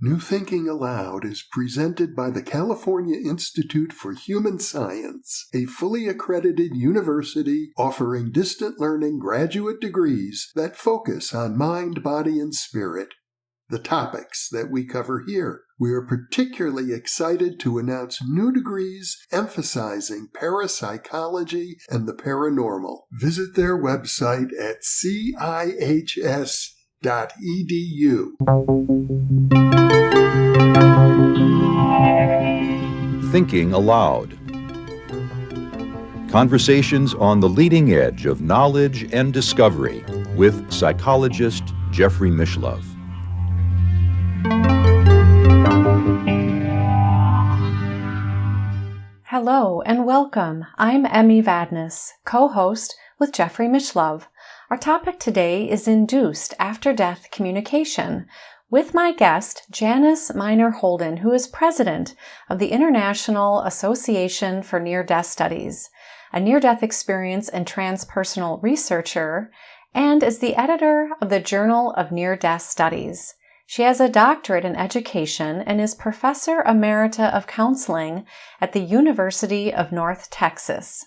New Thinking Aloud is presented by the California Institute for Human Science, a fully accredited university offering distant learning graduate degrees that focus on mind, body, and spirit. The topics that we cover here. We are particularly excited to announce new degrees emphasizing parapsychology and the paranormal. Visit their website at cihs.edu. Thinking Aloud. Conversations on the leading edge of knowledge and discovery with psychologist Jeffrey Mishlove. Hello and welcome. I'm Emmy Vadnais, co-host with Jeffrey Mishlove. Our topic today is Induced After-Death Communication, with my guest, Janice Holden, who is president of the International Association for Near-Death Studies, a near-death experience and transpersonal researcher, and is the editor of the Journal of Near-Death Studies. She has a doctorate in education and is Professor Emerita of Counseling at the University of North Texas.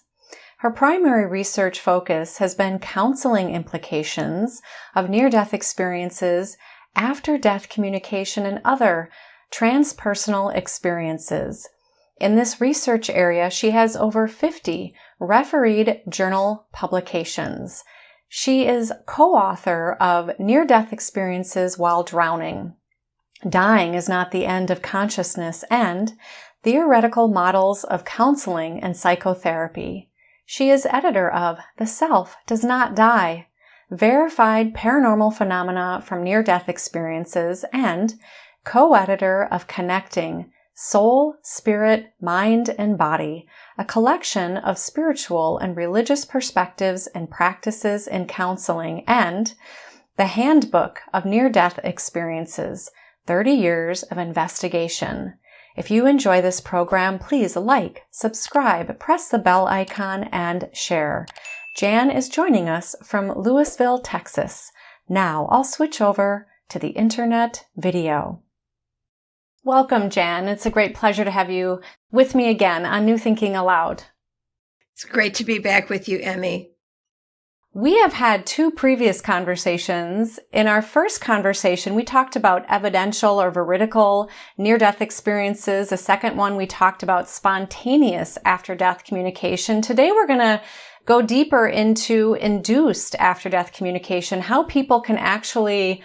Her primary research focus has been counseling implications of near-death experiences, after-death communication, and other transpersonal experiences. In this research area, she has over 50 refereed journal publications. She is co-author of Near-Death Experiences While Drowning, Dying is Not the End of Consciousness, and Theoretical Models of Counseling and Psychotherapy. She is editor of The Self Does Not Die, Verified Paranormal Phenomena from Near-Death Experiences, and co-editor of Connecting Soul, Spirit, Mind, and Body, a collection of spiritual and religious perspectives and practices in counseling, and The Handbook of Near-Death Experiences, 30 Years of Investigation. If you enjoy this program, please like, subscribe, press the bell icon, and share. Jan is joining us from Lewisville, Texas. Now I'll switch over to the internet video. Welcome, Jan. It's a great pleasure to have you with me again on New Thinking Aloud. It's great to be back with you, Emmy. We have had two previous conversations. In our first conversation, we talked about evidential or veridical near-death experiences. The second one, we talked about spontaneous after-death communication. Today, we're going to go deeper into induced after-death communication, how people can actually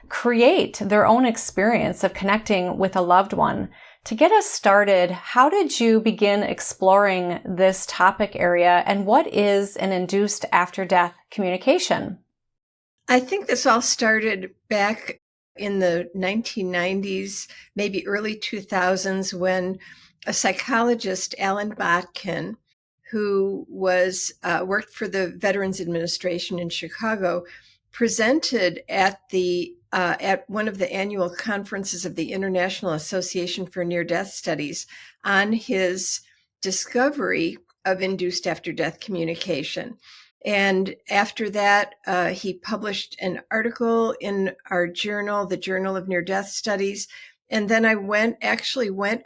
create their own experience of connecting with a loved one. To get us started, how did you begin exploring this topic area, and what is an induced after-death communication? I think this all started back in the 1990s, maybe early 2000s, when a psychologist, Alan Botkin, who was worked for the Veterans Administration in Chicago, presented at one of the annual conferences of the International Association for Near-Death Studies on his discovery of induced after-death communication. And after that, he published an article in our journal, the Journal of Near-Death Studies. And then I went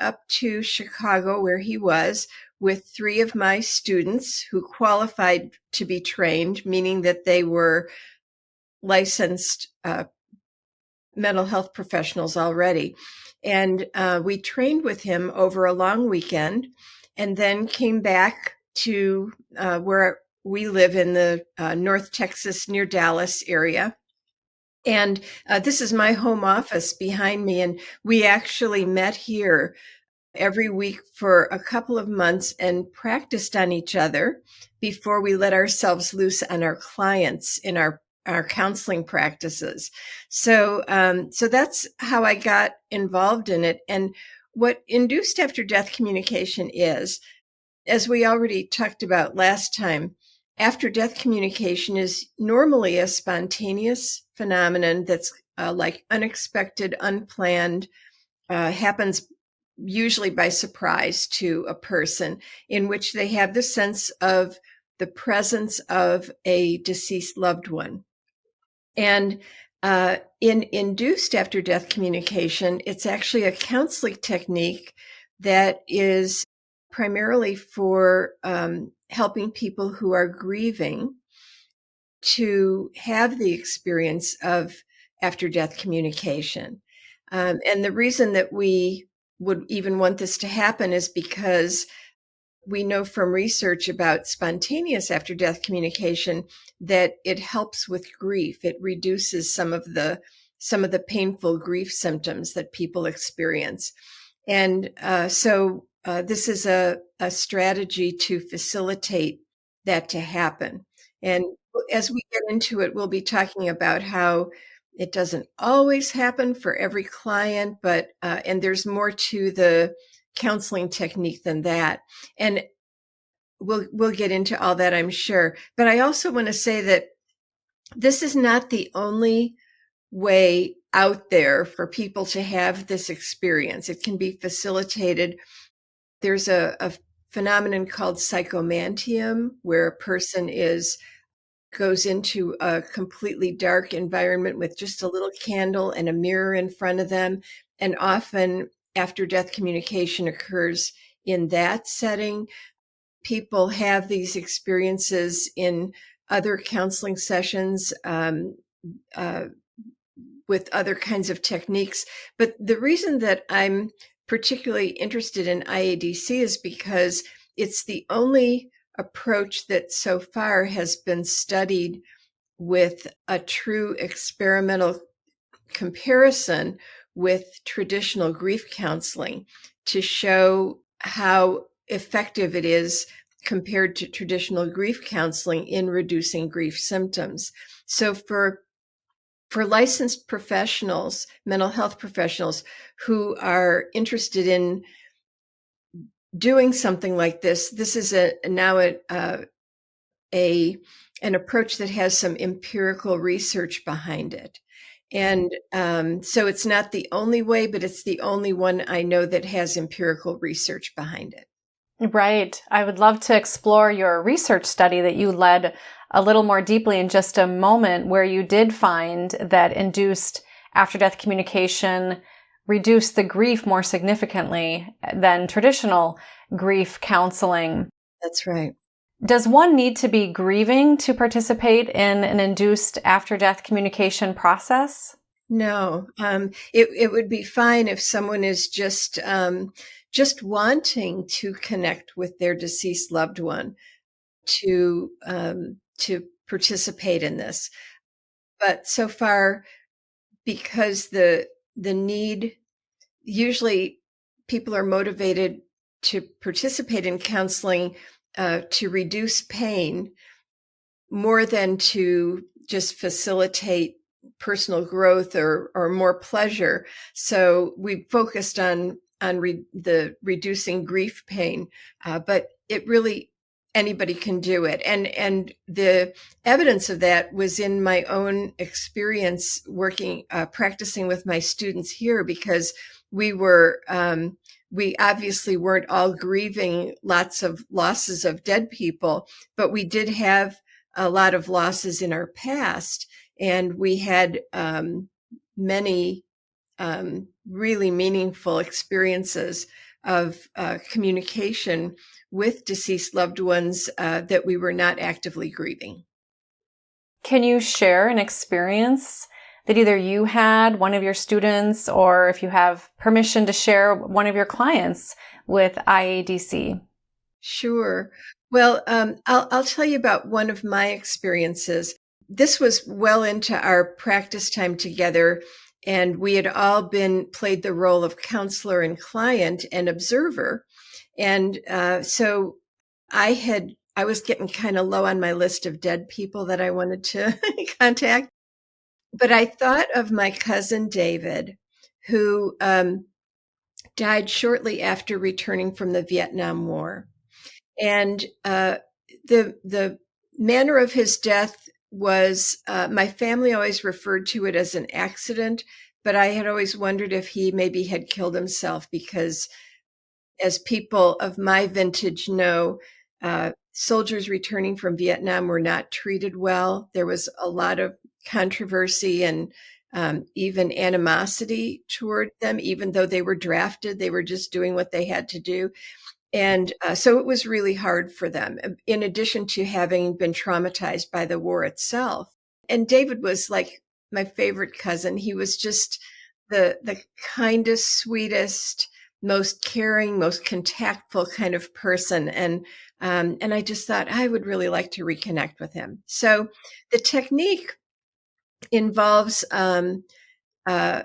up to Chicago, where he was, with 3 of my students who qualified to be trained, meaning that they were licensed mental health professionals already. And we trained with him over a long weekend, and then came back to where we live in the North Texas near Dallas area. And this is my home office behind me. And we actually met here every week for a couple of months and practiced on each other before we let ourselves loose on our clients in our counseling practices. So that's how I got involved in it. And what induced after-death communication is, as we already talked about last time, after-death communication is normally a spontaneous phenomenon that's like unexpected, unplanned, happens usually by surprise to a person, in which they have the sense of the presence of a deceased loved one. And In induced after-death communication, it's actually a counseling technique that is primarily for helping people who are grieving to have the experience of after-death communication. And the reason that we would even want this to happen is because we know from research about spontaneous after-death communication that it helps with grief. It reduces some of the painful grief symptoms that people experience. And so this is a strategy to facilitate that to happen. And as we get into it, we'll be talking about how it doesn't always happen for every client, but and there's more to the counseling technique than that. And we'll get into all that, I'm sure. But I also want to say that this is not the only way out there for people to have this experience. It can be facilitated. There's a phenomenon called psychomantium, where a person goes into a completely dark environment with just a little candle and a mirror in front of them. And often after-death communication occurs in that setting. People have these experiences in other counseling sessions with other kinds of techniques. But the reason that I'm particularly interested in IADC is because it's the only approach that so far has been studied with a true experimental comparison with traditional grief counseling to show how effective it is compared to traditional grief counseling in reducing grief symptoms. So for licensed professionals, mental health professionals who are interested in doing something like this, this is now an approach that has some empirical research behind it. And so it's not the only way, but it's the only one I know that has empirical research behind it. Right. I would love to explore your research study that you led a little more deeply in just a moment, where you did find that induced after-death communication reduced the grief more significantly than traditional grief counseling. That's right. Does one need to be grieving to participate in an induced after-death communication process? No, it would be fine if someone is just wanting to connect with their deceased loved one to participate in this. But so far, because the need, usually people are motivated to participate in counseling to reduce pain more than to just facilitate personal growth or more pleasure. So we focused on the reducing grief pain, but it really, anybody can do it. And the evidence of that was in my own experience working, practicing with my students here, because we obviously weren't all grieving lots of losses of dead people, but we did have a lot of losses in our past. And we had many really meaningful experiences of communication with deceased loved ones that we were not actively grieving. Can you share an experience that either you had, one of your students, or if you have permission to share, one of your clients with IADC? Sure. Well, I'll tell you about one of my experiences. This was well into our practice time together, and we had all played the role of counselor and client and observer. And so I was getting kind of low on my list of dead people that I wanted to contact. But I thought of my cousin David, who died shortly after returning from the Vietnam War. And the manner of his death was, my family always referred to it as an accident, but I had always wondered if he maybe had killed himself, because as people of my vintage know, soldiers returning from Vietnam were not treated well. There was a lot of controversy and even animosity toward them, even though they were drafted. They were just doing what they had to do. And so it was really hard for them, in addition to having been traumatized by the war itself. And David was like my favorite cousin. He was just the kindest, sweetest, most caring, most contactful kind of person. And I just thought I would really like to reconnect with him. So the technique involves, well,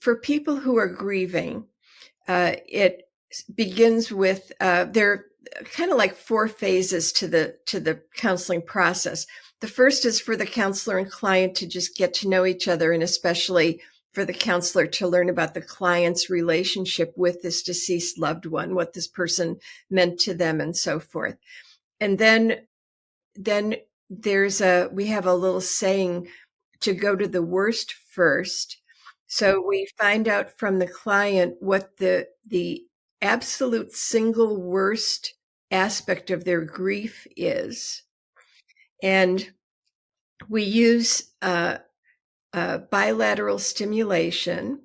for people who are grieving, it begins with, there are kind of like 4 phases to the counseling process. The first is for the counselor and client to just get to know each other, and especially for the counselor to learn about the client's relationship with this deceased loved one, what this person meant to them, and so forth. And then we have a little saying to go to the worst first. So we find out from the client what the absolute single worst aspect of their grief is. And we use bilateral stimulation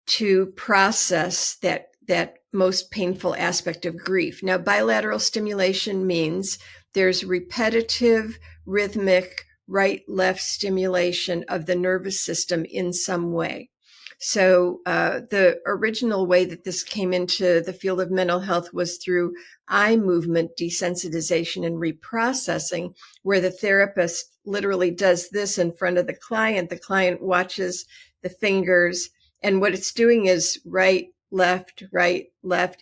to process that most painful aspect of grief. Now, bilateral stimulation means there's repetitive, rhythmic, right-left stimulation of the nervous system in some way. So the original way that this came into the field of mental health was through eye movement desensitization and reprocessing, where the therapist literally does this in front of the client. The client watches the fingers, and what it's doing is right, left.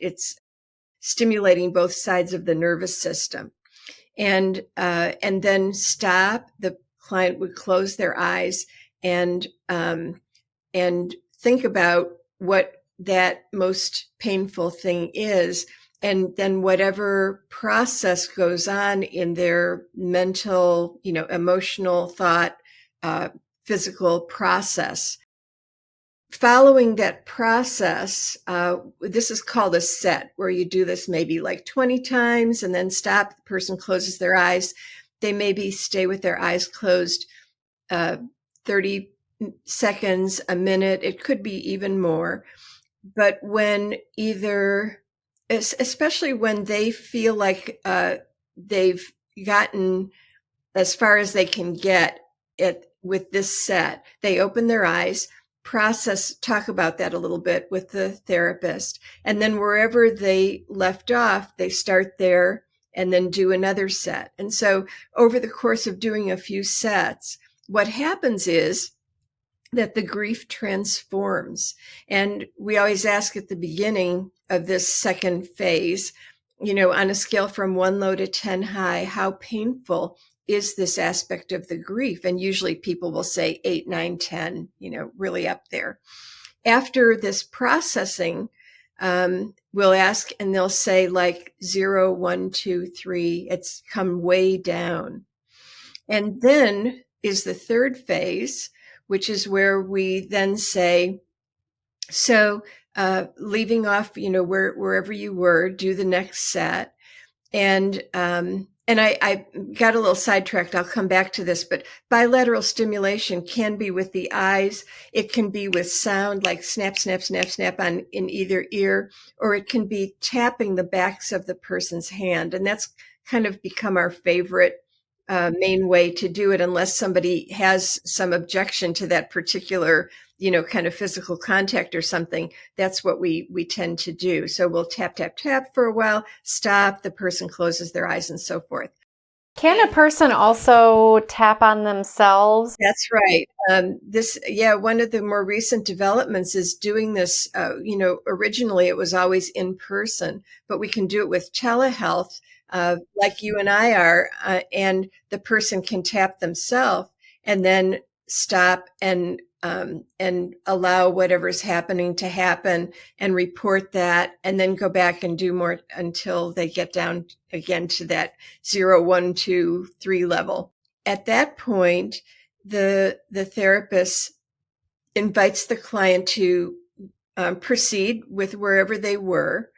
It's stimulating both sides of the nervous system. And then stop. The client would close their eyes and think about what that most painful thing is. And then whatever process goes on in their mental, emotional, thought, physical process. Following that process, this is called a set, where you do this maybe like 20 times and then stop. The person closes their eyes. They maybe stay with their eyes closed 30 seconds, a minute. It could be even more. But when especially when they feel like they've gotten as far as they can get it with this set, they open their eyes, talk about that a little bit with the therapist. And then wherever they left off, they start there and then do another set. And so over the course of doing a few sets, what happens is that the grief transforms. And we always ask at the beginning of this second phase, on a scale from 1 low to 10 high, how painful is this aspect of the grief? And usually people will say 8, 9, 10, really up there. After this processing, we'll ask and they'll say like 0, 1, 2, 3, it's come way down. And then is the third phase, which is where we then say, so leaving off, wherever you were, do the next set. And I got a little sidetracked. I'll come back to this, but bilateral stimulation can be with the eyes. It can be with sound, like snap, snap, snap, snap in either ear, or it can be tapping the backs of the person's hand. And that's kind of become our favorite main way to do it, unless somebody has some objection to that particular, kind of physical contact or something. That's what we tend to do. So we'll tap, tap, tap for a while, stop, the person closes their eyes, and so forth. Can a person also tap on themselves? That's right. One of the more recent developments is doing this. Originally it was always in person, but we can do it with telehealth, like you and I are, and the person can tap themselves and then stop and allow whatever's happening to happen and report that, and then go back and do more until they get down again to that 0, 1, 2, 3 level. At that point, the therapist invites the client to proceed with wherever they were,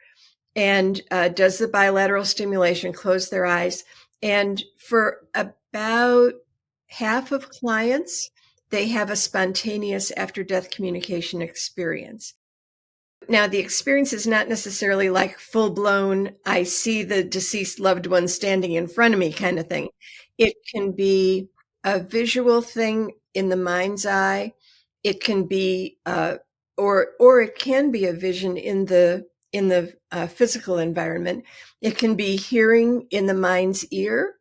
and does the bilateral stimulation, close their eyes. And for about half of clients, they have a spontaneous after-death communication experience. Now, the experience is not necessarily like full-blown, I see the deceased loved one standing in front of me kind of thing. It can be a visual thing in the mind's eye. It can be, or it can be a vision in the physical environment. It can be hearing in the mind's ear,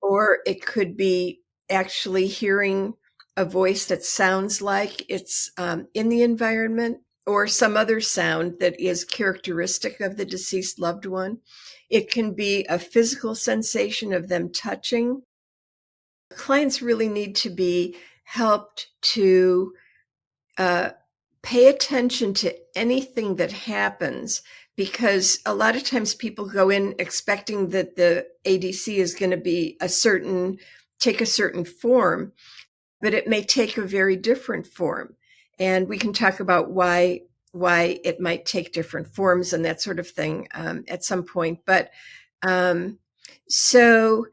or it could be actually hearing a voice that sounds like it's in the environment, or some other sound that is characteristic of the deceased loved one. It can be a physical sensation of them touching. Clients really need to be helped to pay attention to anything that happens, because a lot of times people go in expecting that the ADC is going to be take a certain form, but it may take a very different form. And we can talk about why it might take different forms and that sort of thing at some point. But so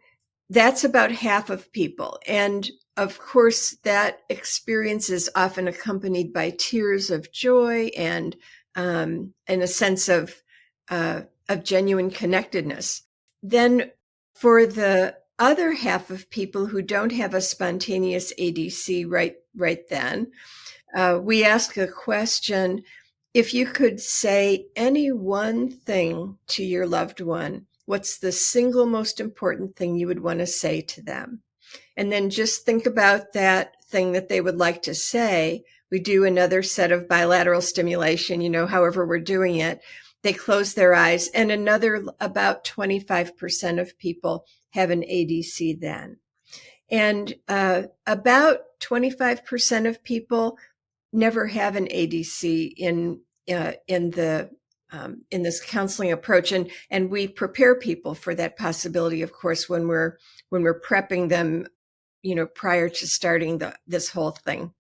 that's about half of people. And of course, that experience is often accompanied by tears of joy and a sense of genuine connectedness. Then for the other half of people who don't have a spontaneous ADC right then, we ask a question: if you could say any one thing to your loved one, what's the single most important thing you would want to say to them? And then just think about that thing that they would like to say. We do another set of bilateral stimulation, however we're doing it. They close their eyes, and another about 25% of people have an ADC then. And about 25% of people never have an ADC in this counseling approach, and we prepare people for that possibility, of course, when we're prepping them, prior to starting this whole thing.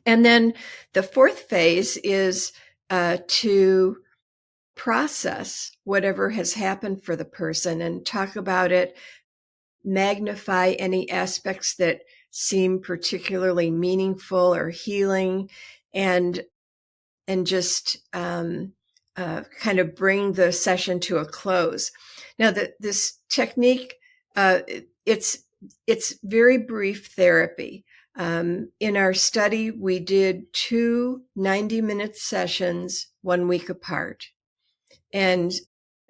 And then the fourth phase is to process whatever has happened for the person and talk about it, magnify any aspects that seem particularly meaningful or healing, and just kind of bring the session to a close. Now, this technique, it's very brief therapy. In our study, we did 2 90-minute sessions 1 week apart, and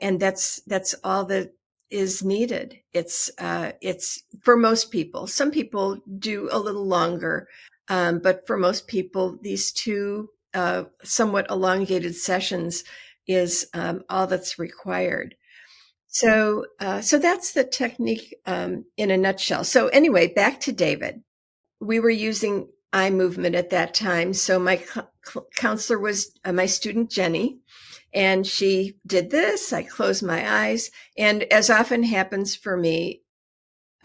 that's all that is needed. It's for most people. Some people do a little longer, but for most people, these 2 somewhat elongated sessions is all that's required. So that's the technique in a nutshell. So anyway, back to David. We were using eye movement at that time. So my counselor was my student, Jenny, and she did this. I closed my eyes. And as often happens for me,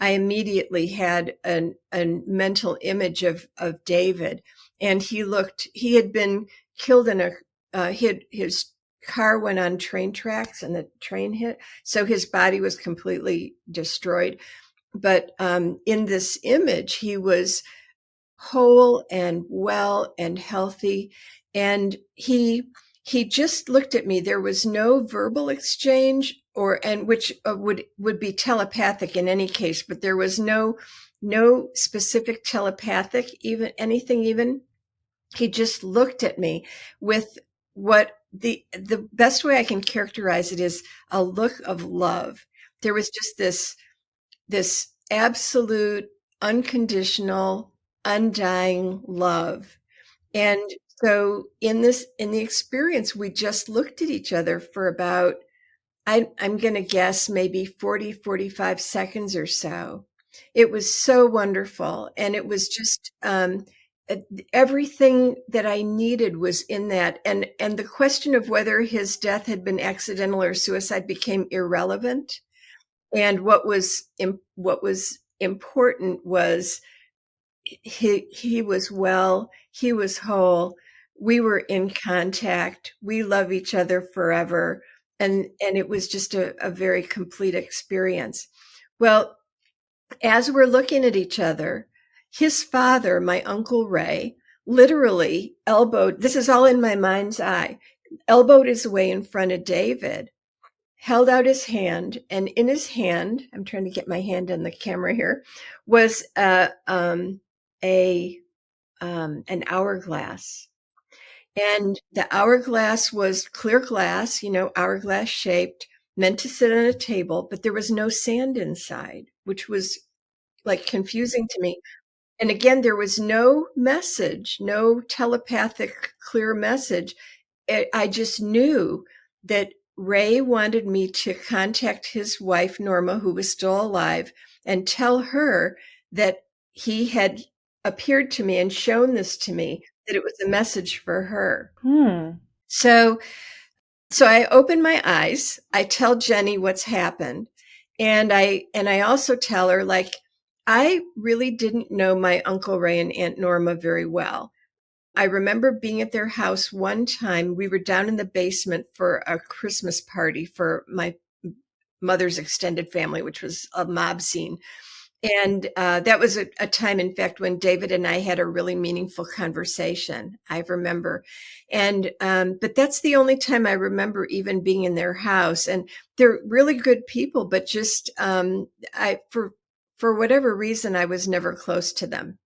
I immediately had a mental image of David. And he had been killed in his car went on train tracks and the train hit. So his body was completely destroyed. But in this image, he was whole and well and healthy. And he just looked at me. There was no verbal exchange, which would be telepathic in any case, but there was no specific telepathic, anything. He just looked at me with what the best way I can characterize it is a look of love. There was just this absolute, unconditional, undying love. And so in the experience, we just looked at each other for about, I'm going to guess maybe 40, 45 seconds or so. It was so wonderful. And it was just, everything that I needed was in that. And the question of whether his death had been accidental or suicide became irrelevant. And what was important was he was well, he was whole, we were in contact, we love each other forever. And it was just a very complete experience. Well, as we're looking at each other, his father, my Uncle Ray, literally elbowed, this is all in my mind's eye, elbowed his way in front of David, held out his hand, and in his hand, I'm trying to get my hand on the camera here, was an hourglass. And the hourglass was clear glass, hourglass shaped, meant to sit on a table, but there was no sand inside, which was like confusing to me. And again, there was no message, no telepathic clear message. I just knew that Ray wanted me to contact his wife, Norma, who was still alive, and tell her that he had appeared to me and shown this to me, that it was a message for her. So I open my eyes, I tell Jenny what's happened. And I also tell her, like, I really didn't know my Uncle Ray and Aunt Norma very well. I remember being at their house one time. We were down in the basement for a Christmas party for my mother's extended family, which was a mob scene. And that was a time, in fact, when David and I had a really meaningful conversation, I remember. And but that's the only time I remember even being in their house. And they're really good people, but just for whatever reason, I was never close to them.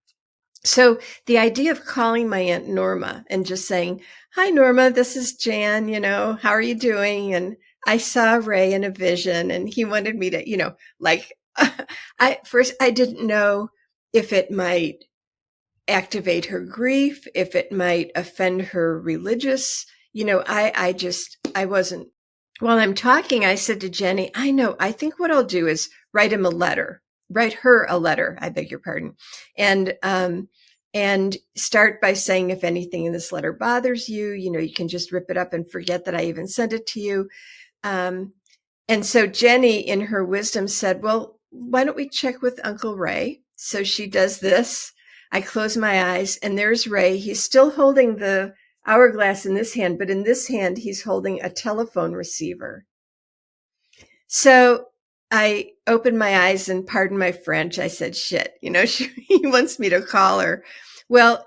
So the idea of calling my Aunt Norma and just saying, "Hi, Norma, this is Jan, how are you doing?" And I saw Ray in a vision, and he wanted me to, I didn't know if it might activate her grief, if it might offend her religious, I wasn't. While I'm talking, I said to Jenny, I think what I'll do is write her a letter, I beg your pardon. And start by saying, if anything in this letter bothers you, you can just rip it up and forget that I even sent it to you. And so Jenny, in her wisdom, said, well, why don't we check with Uncle Ray? So she does this. I close my eyes, and there's Ray. He's still holding the hourglass in this hand, but in this hand, he's holding a telephone receiver. So I opened my eyes, and pardon my French, I said, shit, he wants me to call her. Well,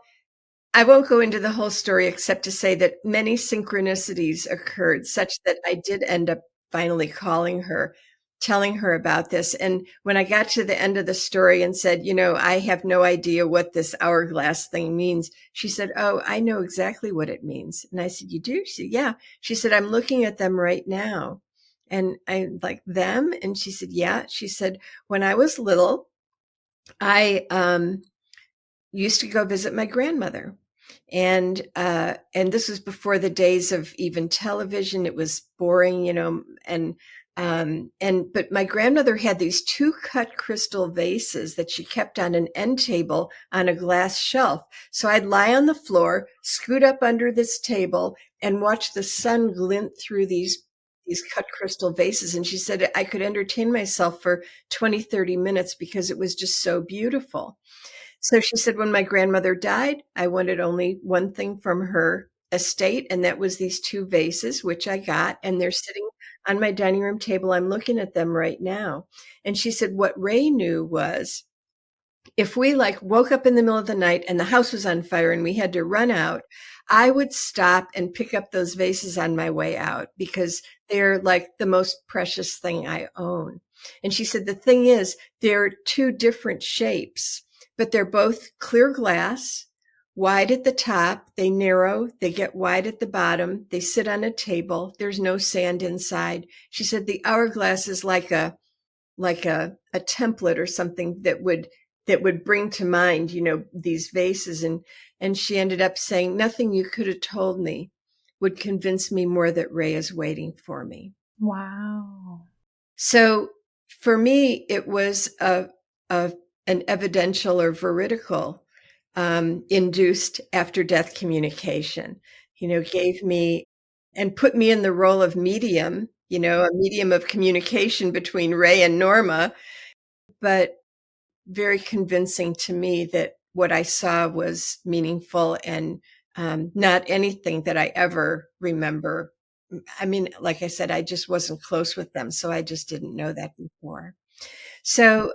I won't go into the whole story except to say that many synchronicities occurred such that I did end up finally calling her, telling her about this. And when I got to the end of the story and said, I have no idea what this hourglass thing means, she said, oh, I know exactly what it means. And I said, you do? She said, yeah. She said, I'm looking at them right now. And I like them. And she said, yeah. She said, when I was little, I used to go visit my grandmother. And this was before the days of even television. It was boring, but my grandmother had these 2 cut crystal vases that she kept on an end table on a glass shelf. So I'd lie on the floor, scoot up under this table, and watch the sun glint through these cut crystal vases. And she said I could entertain myself for 20, 30 minutes because it was just so beautiful. So she said, when my grandmother died, I wanted only one thing from her estate, and that was these 2 vases, which I got, and they're sitting on my dining room table. I'm looking at them right now. And she said, what Ray knew was, if we woke up in the middle of the night and the house was on fire and we had to run out, I would stop and pick up those vases on my way out because they're like the most precious thing I own. And she said, the thing is, they're 2 different shapes, but they're both clear glass, wide at the top. They narrow, they get wide at the bottom. They sit on a table. There's no sand inside. She said the hourglass is like a template or something that would bring to mind, these vases. And she ended up saying, nothing you could have told me would convince me more that Ray is waiting for me. Wow. So for me, it was an evidential or veridical induced after-death communication, gave me and put me in the role of medium, a medium of communication between Ray and Norma, but very convincing to me that what I saw was meaningful and not anything that I ever remember. I mean, like I said, I just wasn't close with them, so I just didn't know that before. So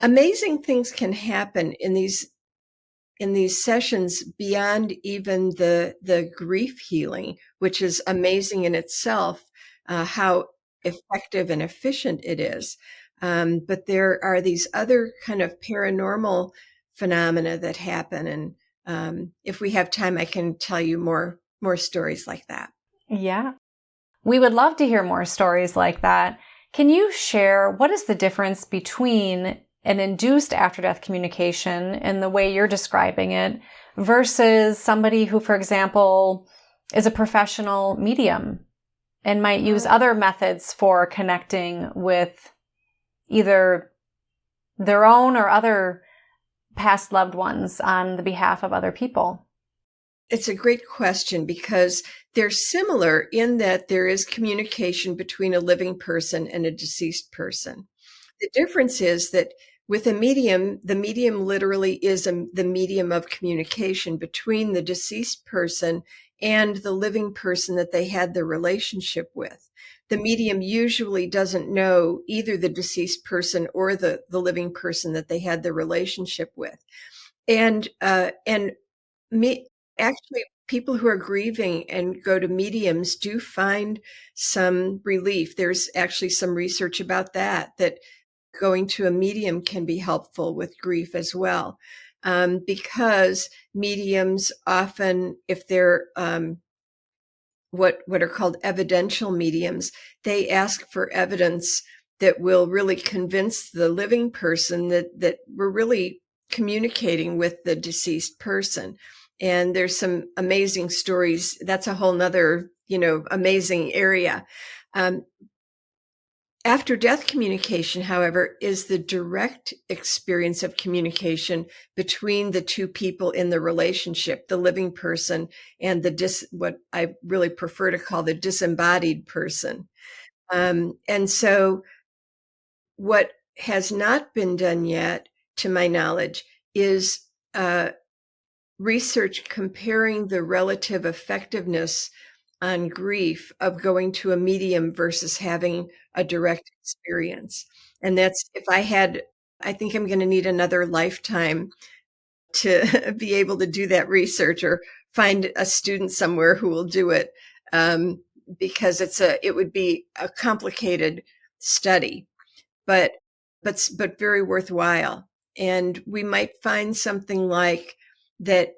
amazing things can happen in these sessions beyond even the grief healing, which is amazing in itself, how effective and efficient it is. But there are these other kind of paranormal phenomena that happen. And if we have time, I can tell you more stories like that. Yeah. We would love to hear more stories like that. Can you share what is the difference between an induced after-death communication in the way you're describing it versus somebody who, for example, is a professional medium and might use other methods for connecting with either their own or other past loved ones on the behalf of other people? It's a great question because they're similar in that there is communication between a living person and a deceased person. The difference is that with a medium, the medium literally is the medium of communication between the deceased person and the living person that they had the relationship with. The medium usually doesn't know either the deceased person or the living person that they had the relationship with. And actually, people who are grieving and go to mediums do find some relief. There's actually some research about that going to a medium can be helpful with grief as well. Because mediums often, if they're what are called evidential mediums, they ask for evidence that will really convince the living person that we're really communicating with the deceased person. And there's some amazing stories. That's a whole nother, amazing area. After-death communication, however, is the direct experience of communication between the two people in the relationship, the living person and what I really prefer to call the disembodied person. And so what has not been done yet, to my knowledge, is research comparing the relative effectiveness on grief of going to a medium versus having a direct experience. And that's, I think I'm going to need another lifetime to be able to do that research or find a student somewhere who will do it, because it would be a complicated study, but very worthwhile. And we might find something like that,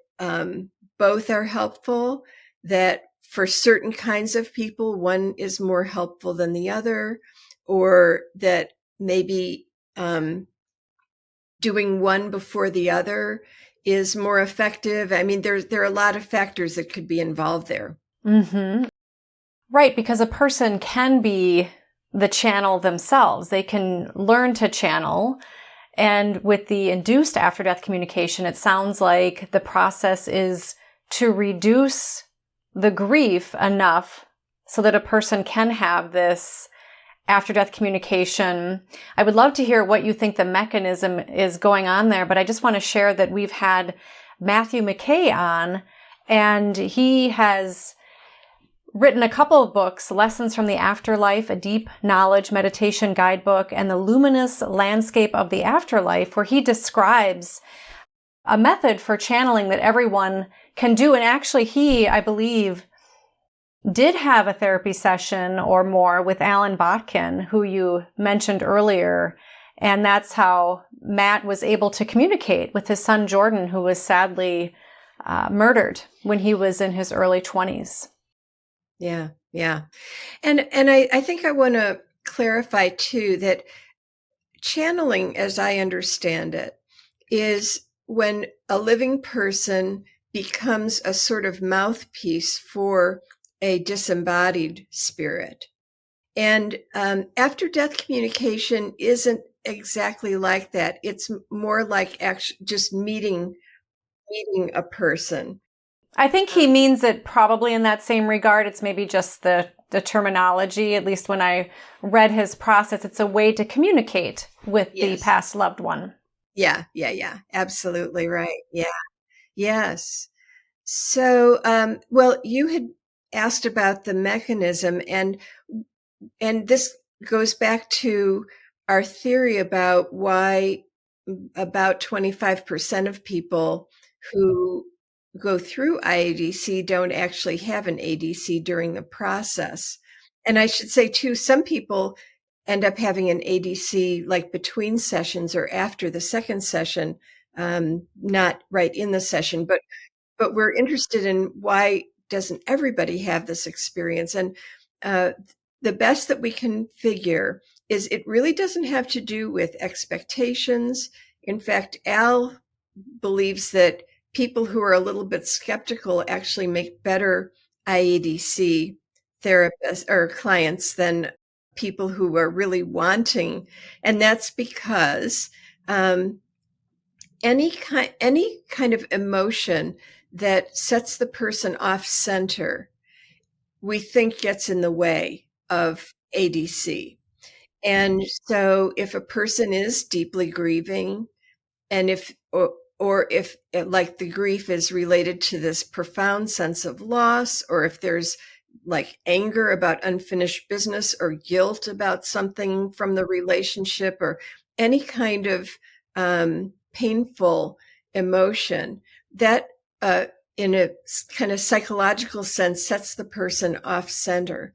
both are helpful, that for certain kinds of people, one is more helpful than the other, or that maybe doing one before the other is more effective. I mean, there are a lot of factors that could be involved there. Mm-hmm. Right, because a person can be the channel themselves. They can learn to channel. And with the induced after-death communication, it sounds like the process is to reduce the grief enough so that a person can have this after-death communication. I would love to hear what you think the mechanism is going on there, but I just want to share that we've had Matthew McKay on, and he has written a couple of books, Lessons from the Afterlife, a deep knowledge meditation guidebook, and The Luminous Landscape of the Afterlife, where he describes a method for channeling that everyone can do. And actually, he, I believe, did have a therapy session or more with Alan Botkin, who you mentioned earlier. And that's how Matt was able to communicate with his son, Jordan, who was sadly murdered when he was in his early 20s. Yeah, yeah. And I think I want to clarify, too, that channeling, as I understand it, is when a living person becomes a sort of mouthpiece for a disembodied spirit. And after-death communication isn't exactly like that. It's more like just meeting a person. I think he means it probably in that same regard. It's maybe just the terminology. At least when I read his process, it's a way to communicate with the past loved one. Yeah. Absolutely right. Yeah. Yes. So, well, you had asked about the mechanism, and this goes back to our theory about why about 25% of people who go through IADC don't actually have an ADC during the process. And I should say too, some people end up having an ADC like between sessions or after the second session, not right in the session, but we're interested in why doesn't everybody have this experience? And the best that we can figure is it really doesn't have to do with expectations. In fact, Al believes that people who are a little bit skeptical actually make better IADC therapists or clients than people who are really wanting. And that's because any kind of emotion that sets the person off center, we think gets in the way of ADC. And so if a person is deeply grieving, and if like the grief is related to this profound sense of loss, or if there's like anger about unfinished business or guilt about something from the relationship or any kind of painful emotion, that in a kind of psychological sense sets the person off center.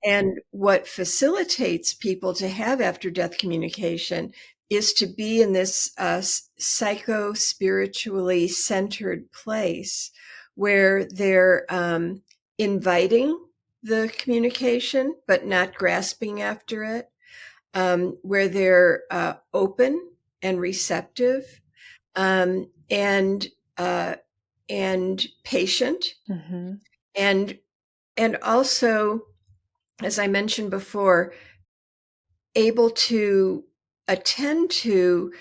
And what facilitates people to have after-death communication is to be in this psycho-spiritually centered place where they're inviting the communication, but not grasping after it, where they're open and receptive, and patient, Mm-hmm. and also, as I mentioned before, able to attend to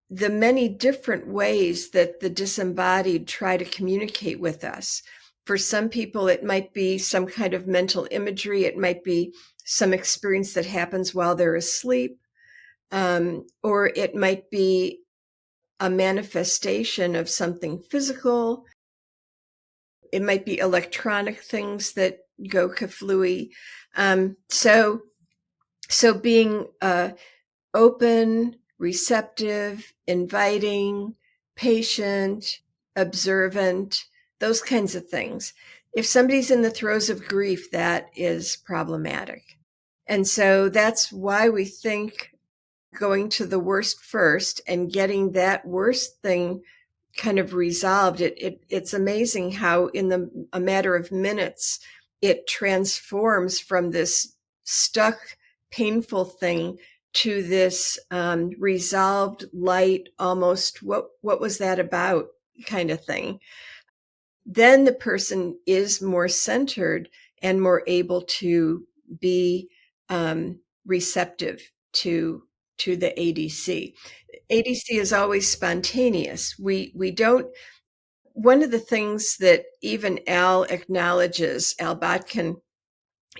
the many different ways that the disembodied try to communicate with us. For some people, it might be some kind of mental imagery. It might be some experience that happens while they're asleep, or it might be a manifestation of something physical. It might be electronic things that go kaflooey. So being open, receptive, inviting, patient, observant, those kinds of things. If somebody's in the throes of grief, that is problematic. And so that's why we think going to the worst first and getting that worst thing kind of resolved. It's amazing how in a matter of minutes, it transforms from this stuck, painful thing to this resolved, light, almost what was that about kind of thing. Then the person is more centered and more able to be receptive to the ADC. ADC is always spontaneous. We don't. One of the things that even Al acknowledges, Al Botkin,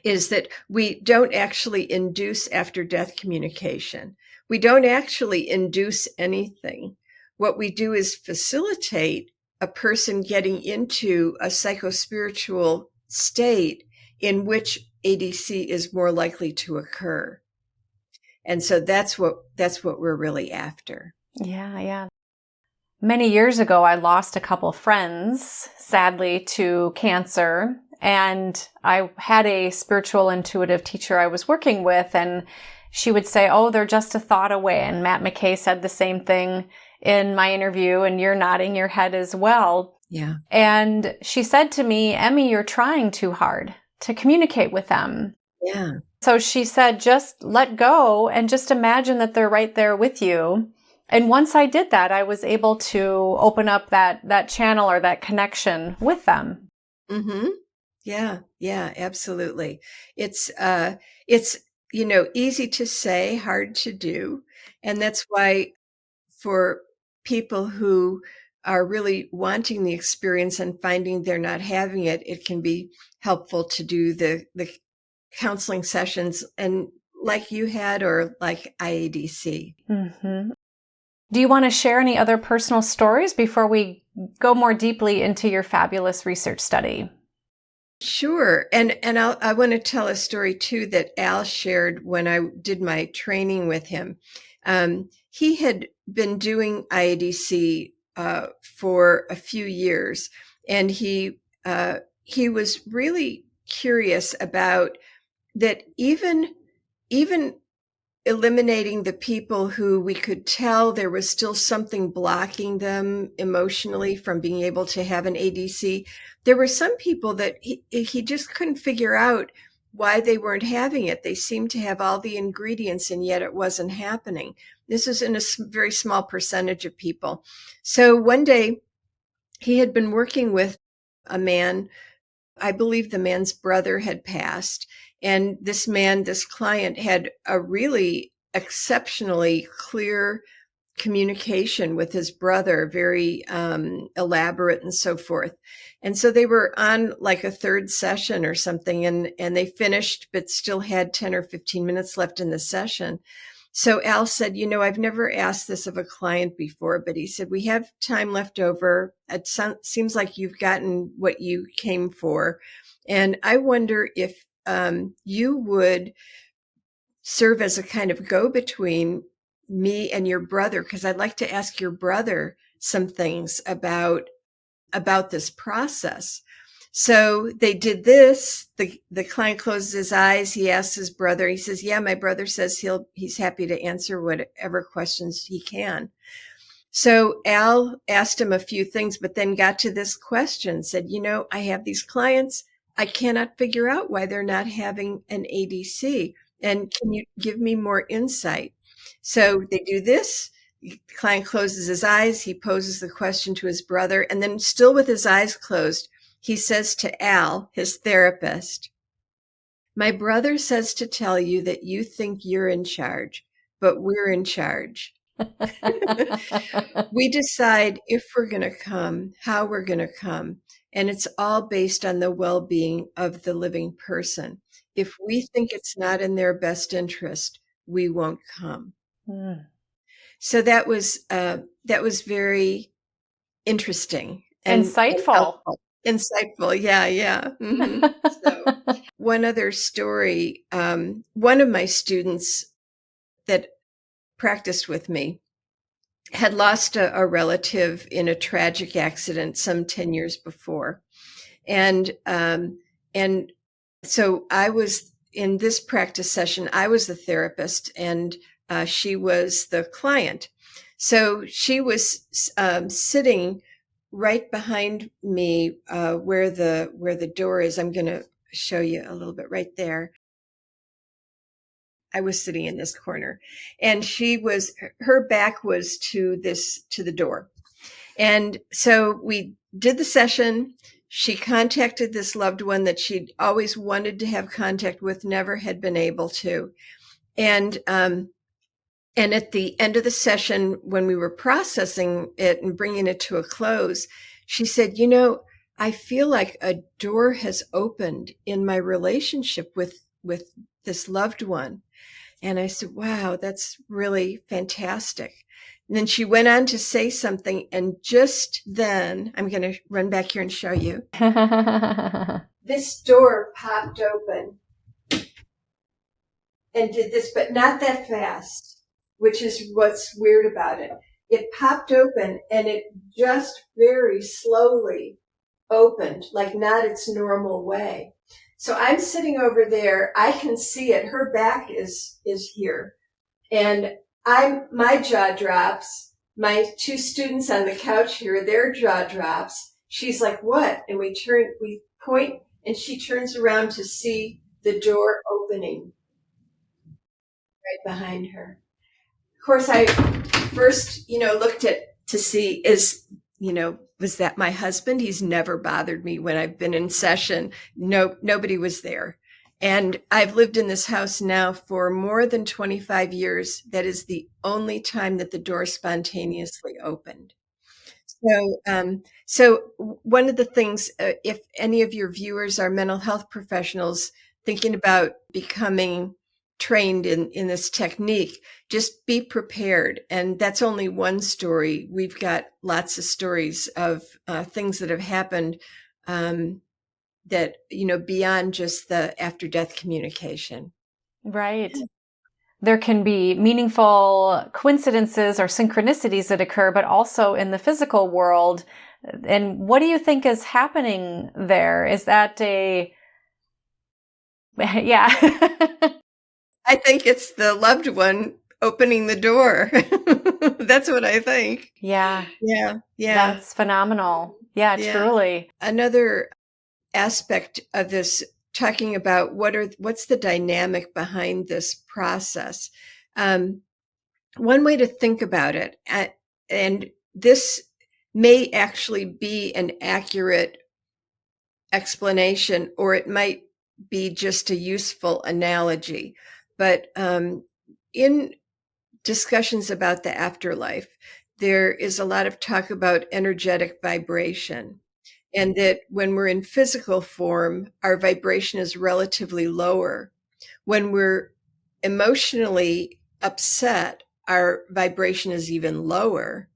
is that we don't actually induce after-death communication. We don't actually induce anything. What we do is facilitate a person getting into a psychospiritual state in which ADC is more likely to occur. And so that's what we're really after. Yeah. Many years ago, I lost a couple friends, sadly, to cancer. And I had a spiritual intuitive teacher I was working with, and she would say, "Oh, they're just a thought away." And Matt McKay said the same thing in my interview, and you're nodding your head as well. Yeah. And she said to me, "Emmy, you're trying too hard to communicate with them." Yeah. So she said, just let go and just imagine that they're right there with you. And once I did that, I was able to open up that channel or that connection with them. Mm-hmm. Yeah, absolutely. It's easy to say, hard to do. And that's why for people who are really wanting the experience and finding they're not having it, it can be helpful to do the counseling sessions, and like you had, or like IADC. Mm-hmm. Do you want to share any other personal stories before we go more deeply into your fabulous research study? Sure. And I want to tell a story too that Al shared when I did my training with him. He had been doing IADC for a few years, and he was really curious about that. Even eliminating the people who we could tell there was still something blocking them emotionally from being able to have an ADC. There were some people that he just couldn't figure out why they weren't having it. They seemed to have all the ingredients and yet it wasn't happening. This is in a very small percentage of people. So one day he had been working with a man. I believe the man's brother had passed. And this client had a really exceptionally clear communication with his brother, very elaborate and so forth. And so they were on like a third session or something, and they finished, but still had 10 or 15 minutes left in the session. So Al said, I've never asked this of a client before, but he said, we have time left over. It seems like you've gotten what you came for. And I wonder if you would serve as a kind of go-between me and your brother, because I'd like to ask your brother some things about this process. So they did this. The client closes his eyes. He asks his brother. He says, yeah, my brother says he's happy to answer whatever questions he can. So Al asked him a few things, but then got to this question, said, I have these clients. I cannot figure out why they're not having an ADC. And can you give me more insight? So they do this. The client closes his eyes. He poses the question to his brother. And then still with his eyes closed, he says to Al, his therapist, my brother says to tell you that you think you're in charge, but we're in charge. We decide if we're going to come, how we're going to come. And it's all based on the well-being of the living person. If we think it's not in their best interest, we won't come. Mm. So that was very interesting and insightful. Insightful. Yeah. Mm-hmm. So one other story, one of my students that practiced with me had lost a relative in a tragic accident some 10 years before. And so I was in this practice session, I was the therapist and she was the client. So she was sitting right behind me where the door is. I'm going to show you a little bit right there. I was sitting in this corner and her back was to the door. And so we did the session. She contacted this loved one that she'd always wanted to have contact with, never had been able to. And at the end of the session, when we were processing it and bringing it to a close, she said, I feel like a door has opened in my relationship with this loved one. And I said, wow, that's really fantastic. And then she went on to say something. And just then, I'm going to run back here and show you. This door popped open and did this, but not that fast, which is what's weird about it. It popped open and it just very slowly opened, like not its normal way. So I'm sitting over there. I can see it. Her back is here. And my jaw drops. My two students on the couch here, their jaw drops. She's like, what? And we point, and she turns around to see the door opening right behind her. Of course, I first, looked to see was that my husband? He's never bothered me when I've been in session. No, nobody was there. And I've lived in this house now for more than 25 years. That is the only time that the door spontaneously opened. So one of the things, if any of your viewers are mental health professionals thinking about becoming trained in this technique, just be prepared. And that's only one story. We've got lots of stories of things that have happened that, beyond just the after-death communication. Right. There can be meaningful coincidences or synchronicities that occur, but also in the physical world. And what do you think is happening there? Is that yeah. I think it's the loved one opening the door. That's what I think. Yeah. Yeah. That's phenomenal. Yeah, truly. Another aspect of this, talking about what's the dynamic behind this process. One way to think about it, and this may actually be an accurate explanation, or it might be just a useful analogy. But in discussions about the afterlife, there is a lot of talk about energetic vibration, and that when we're in physical form, our vibration is relatively lower. When we're emotionally upset, our vibration is even lower.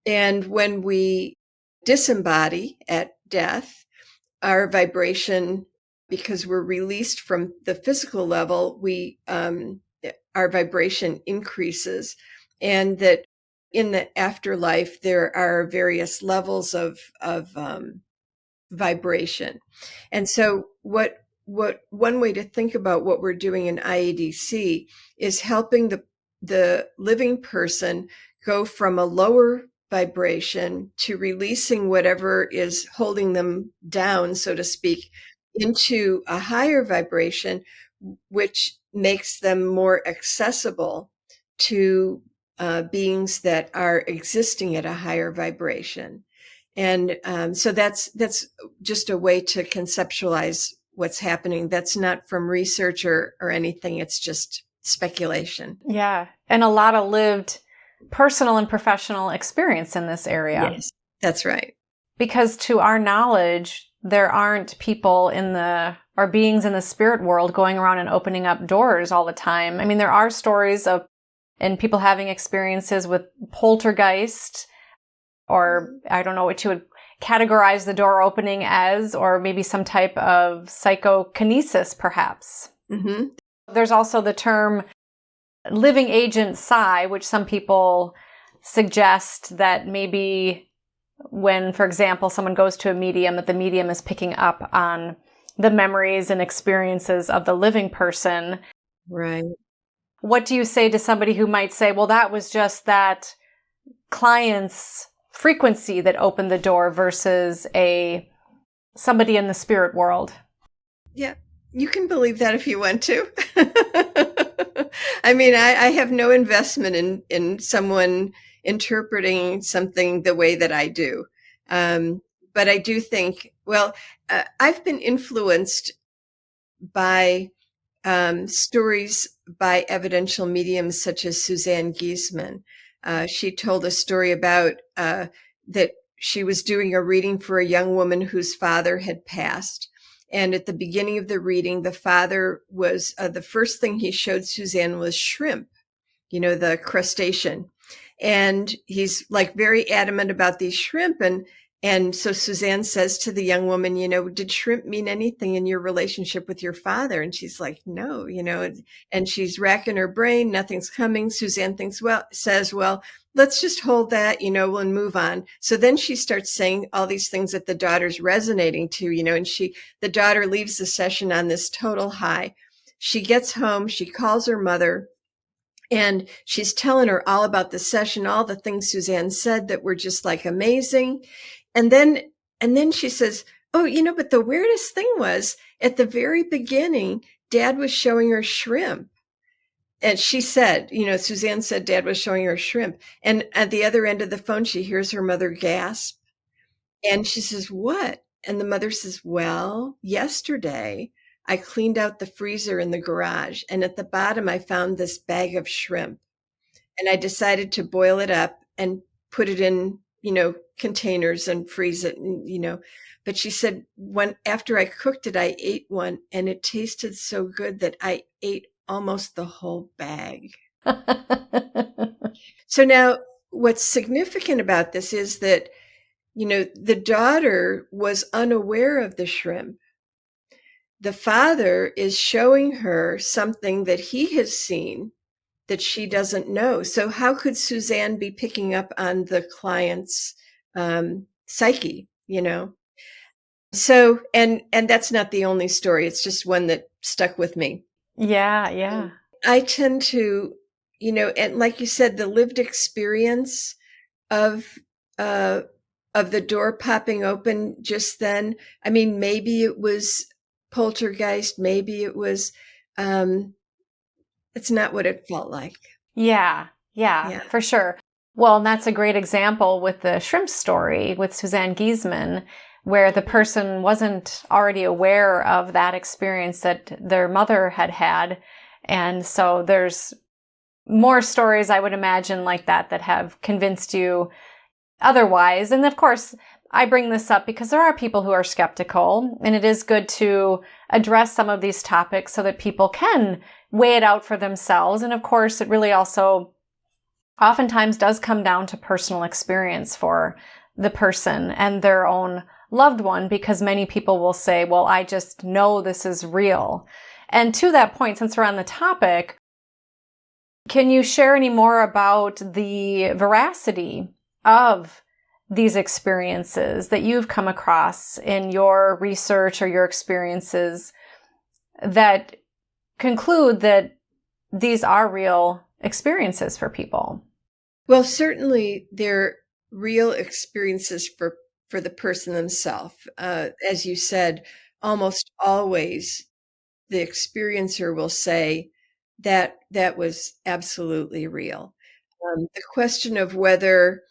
And when we disembody at death, our vibration, because we're released from the physical level, our vibration increases. And that in the afterlife, there are various levels of vibration. And so what one way to think about what we're doing in IADC is helping the living person go from a lower vibration to releasing whatever is holding them down, so to speak, into a higher vibration, which makes them more accessible to beings that are existing at a higher vibration. And so that's just a way to conceptualize what's happening. That's not from research or anything. It's just speculation. Yeah. And a lot of lived personal and professional experience in this area. Yes, that's right. Because to our knowledge, there aren't people or beings in the spirit world going around and opening up doors all the time. I mean, there are stories and people having experiences with poltergeist, or I don't know what you would categorize the door opening as, or maybe some type of psychokinesis, perhaps. Mm-hmm. There's also the term living agent psi, which some people suggest that maybe when, for example, someone goes to a medium, that the medium is picking up on the memories and experiences of the living person. Right. What do you say to somebody who might say, well, that was just that client's frequency that opened the door versus somebody in the spirit world? Yeah, you can believe that if you want to. I mean, I have no investment in someone interpreting something the way that I do. But I do think, I've been influenced by stories by evidential mediums such as Suzanne Giesemann. She told a story about that she was doing a reading for a young woman whose father had passed. And at the beginning of the reading, the father was, the first thing he showed Suzanne was shrimp, the crustacean. And he's like very adamant about these shrimp. And so Suzanne says to the young woman, did shrimp mean anything in your relationship with your father? And she's like, no, and she's racking her brain. Nothing's coming. Suzanne says, let's just hold that, and move on. So then she starts saying all these things that the daughter's resonating to, and the daughter leaves the session on this total high. She gets home, she calls her mother, and she's telling her all about the session, all the things Suzanne said that were just like amazing. And then she says, oh, but the weirdest thing was at the very beginning, Dad was showing her shrimp. And she said, Suzanne said Dad was showing her shrimp. And at the other end of the phone, she hears her mother gasp. And she says, what? And the mother says, well, yesterday I cleaned out the freezer in the garage. And at the bottom, I found this bag of shrimp. And I decided to boil it up and put it in, containers and freeze it, but she said after I cooked it, I ate one and it tasted so good that I ate almost the whole bag. So now what's significant about this is that, the daughter was unaware of the shrimp the father is showing her something that he has seen that she doesn't know. So how could Suzanne be picking up on the client's psyche, So, and that's not the only story. It's just one that stuck with me. Yeah. I tend to, and like you said, the lived experience of the door popping open just then. I mean, maybe it was poltergeist. Maybe it was, it's not what it felt like. Yeah, for sure. Well, and that's a great example with the shrimp story with Suzanne Giesman, where the person wasn't already aware of that experience that their mother had had. And so there's more stories, I would imagine, like that have convinced you otherwise. And of course, I bring this up because there are people who are skeptical, and it is good to address some of these topics so that people can weigh it out for themselves. And of course, it really also oftentimes does come down to personal experience for the person and their own loved one, because many people will say, well, I just know this is real. And to that point, since we're on the topic, can you share any more about the veracity of these experiences that you've come across in your research or your experiences that conclude that these are real experiences for people? Well, certainly they're real experiences for the person themselves. As you said, almost always the experiencer will say that was absolutely real. The question of whether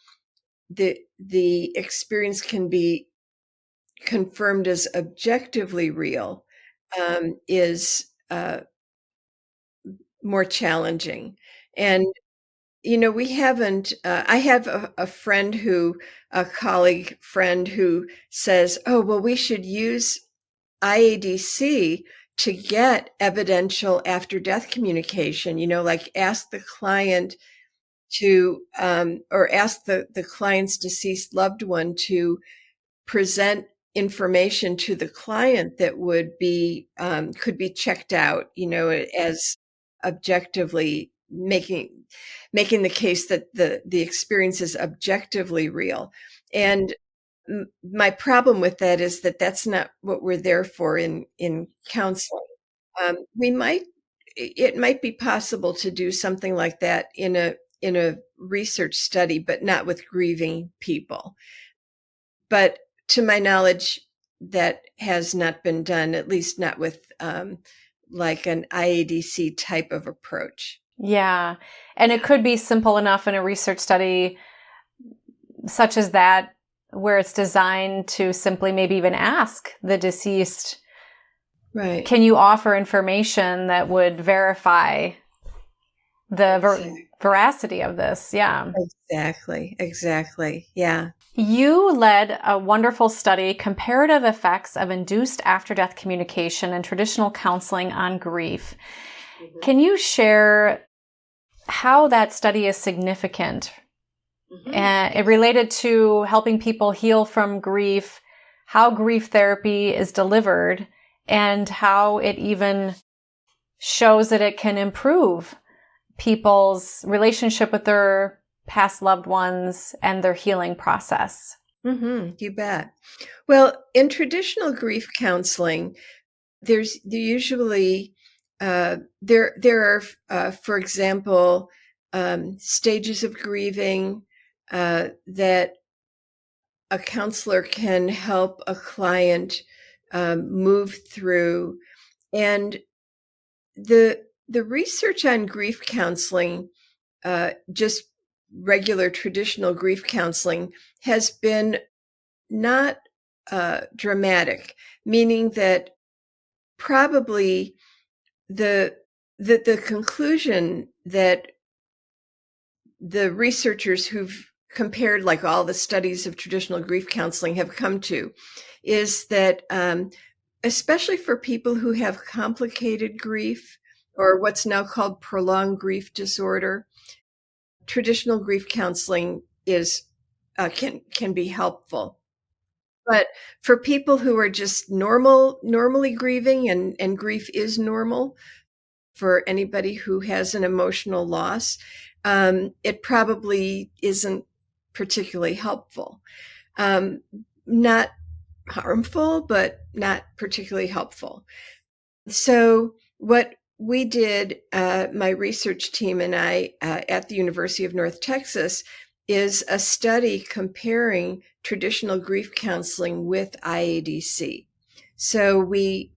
the experience can be confirmed as objectively real is more challenging. And, we haven't, I have a colleague friend who says, oh, well, we should use IADC to get evidential after-death communication, like ask the client to, or ask the client's deceased loved one to present information to the client that would be, could be checked out, as objectively making the case that the experience is objectively real. And my problem with that is that that's not what we're there for in counseling. It might be possible to do something like that in a research study, but not with grieving people. But to my knowledge, that has not been done, at least not with like an IADC type of approach. Yeah. And it could be simple enough in a research study such as that, where it's designed to simply maybe even ask the deceased, right, can you offer information that would verify the veracity of this? Yeah. Exactly. Yeah. You led a wonderful study, Comparative Effects of Induced After-Death Communication and Traditional Counseling on Grief. Mm-hmm. Can you share how that study is significant? Mm-hmm. It related to helping people heal from grief, how grief therapy is delivered, and how it even shows that it can improve people's relationship with their past loved ones and their healing process. Mm-hmm, you bet. Well, in traditional grief counseling, there's usually there are, for example, stages of grieving that a counselor can help a client move through, and the research on grief counseling, just regular traditional grief counseling, has been not dramatic, meaning that probably the conclusion that the researchers who've compared like all the studies of traditional grief counseling have come to is that especially for people who have complicated grief or what's now called prolonged grief disorder, traditional grief counseling is can be helpful. But for people who are just normally grieving, and grief is normal for anybody who has an emotional loss, it probably isn't particularly helpful. Not harmful, but not particularly helpful. So what we did, my research team and I, at the University of North Texas, is a study comparing traditional grief counseling with IADC. So we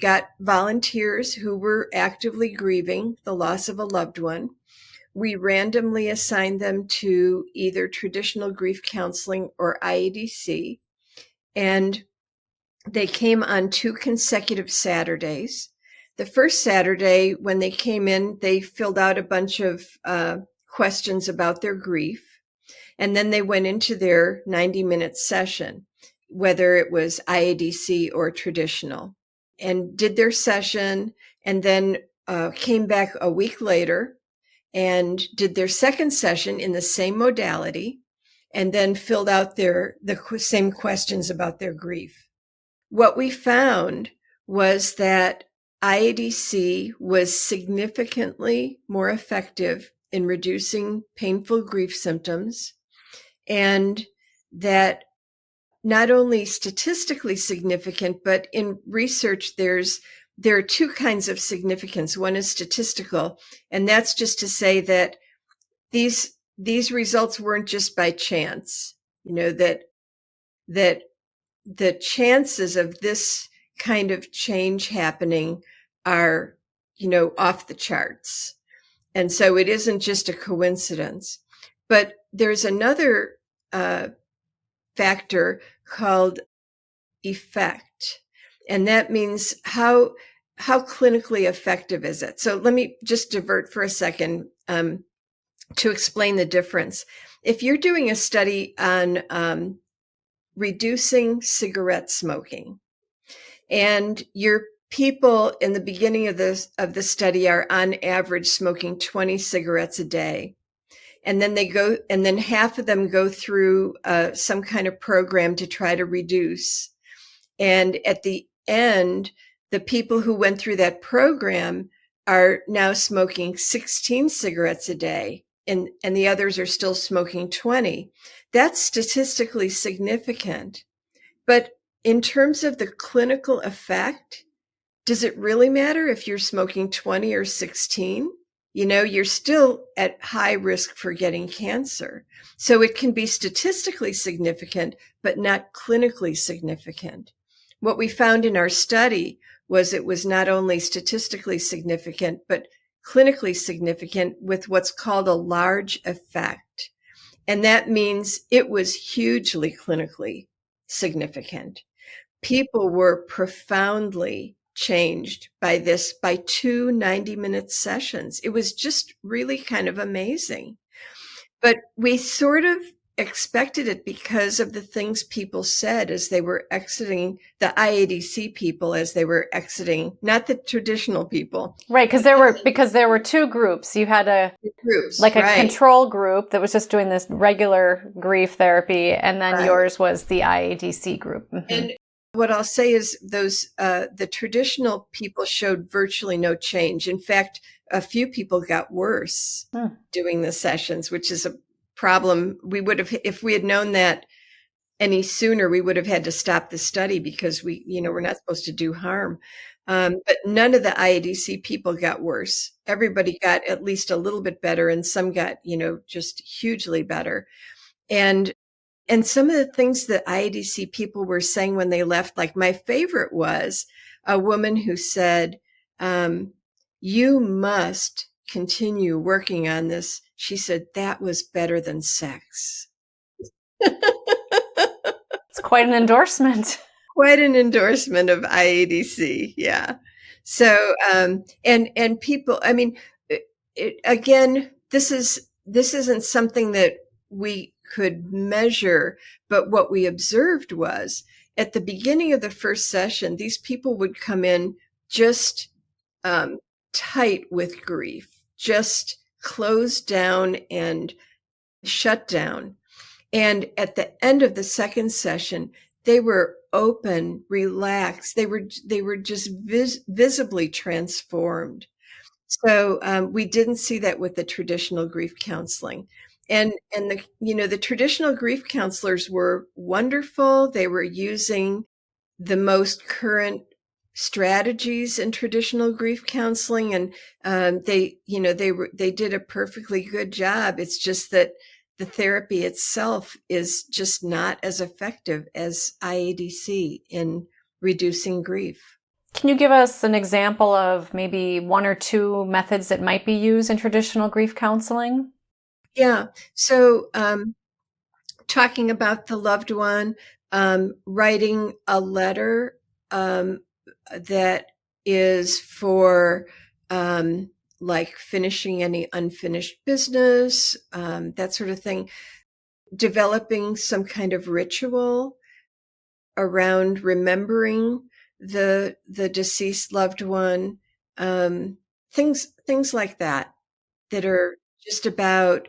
got volunteers who were actively grieving the loss of a loved one. We randomly assigned them to either traditional grief counseling or IADC, and they came on 2 consecutive Saturdays. The first Saturday, when they came in, they filled out a bunch of questions about their grief, and then they went into their 90-minute session, whether it was IADC or traditional, and did their session, and then came back a week later and did their second session in the same modality, and then filled out the same questions about their grief. What we found was that IADC was significantly more effective in reducing painful grief symptoms, and that not only statistically significant, but in research, there are 2 kinds of significance. One is statistical, and that's just to say that these results weren't just by chance, that the chances of this kind of change happening are, off the charts. And so it isn't just a coincidence. But there's another factor called effect. And that means how clinically effective is it? So let me just divert for a second to explain the difference. If you're doing a study on reducing cigarette smoking, and your people in the beginning of the study are on average smoking 20 cigarettes a day, and then half of them go through some kind of program to try to reduce, and at the end, the people who went through that program are now smoking 16 cigarettes a day, and the others are still smoking 20. That's statistically significant. But in terms of the clinical effect, does it really matter if you're smoking 20 or 16? You're still at high risk for getting cancer. So it can be statistically significant, but not clinically significant. What we found in our study was it was not only statistically significant, but clinically significant with what's called a large effect. And that means it was hugely clinically significant. People were profoundly changed by 2 90-minute sessions. It was just really kind of amazing. But we sort of expected it because of the things people said as they were exiting, the IADC people as they were exiting, not the traditional people. Right, because there were 2 groups. You had a control group that was just doing this regular grief therapy, and then yours was the IADC group. Mm-hmm. And what I'll say is the traditional people showed virtually no change. In fact, a few people got worse doing the sessions, which is a problem. We would have, if we had known that any sooner, we would have had to stop the study because we're not supposed to do harm. But none of the IADC people got worse. Everybody got at least a little bit better, and some got, just hugely better. And some of the things that IADC people were saying when they left, like my favorite was a woman who said, you must continue working on this. She said, that was better than sex. It's quite an endorsement. Quite an endorsement of IADC. Yeah. So, and people, I mean, again, this isn't something that we could measure, but what we observed was at the beginning of the first session, these people would come in just tight with grief, just closed down and shut down. And at the end of the second session, they were open, relaxed. They were just visibly transformed. So we didn't see that with the traditional grief counseling. And the traditional grief counselors were wonderful. They were using the most current strategies in traditional grief counseling, and they did a perfectly good job. It's just that the therapy itself is just not as effective as IADC in reducing grief. Can you give us an example of maybe one or two methods that might be used in traditional grief counseling? Yeah. So talking about the loved one, writing a letter that is for like finishing any unfinished business, that sort of thing. Developing some kind of ritual around remembering the deceased loved one, things like that are just about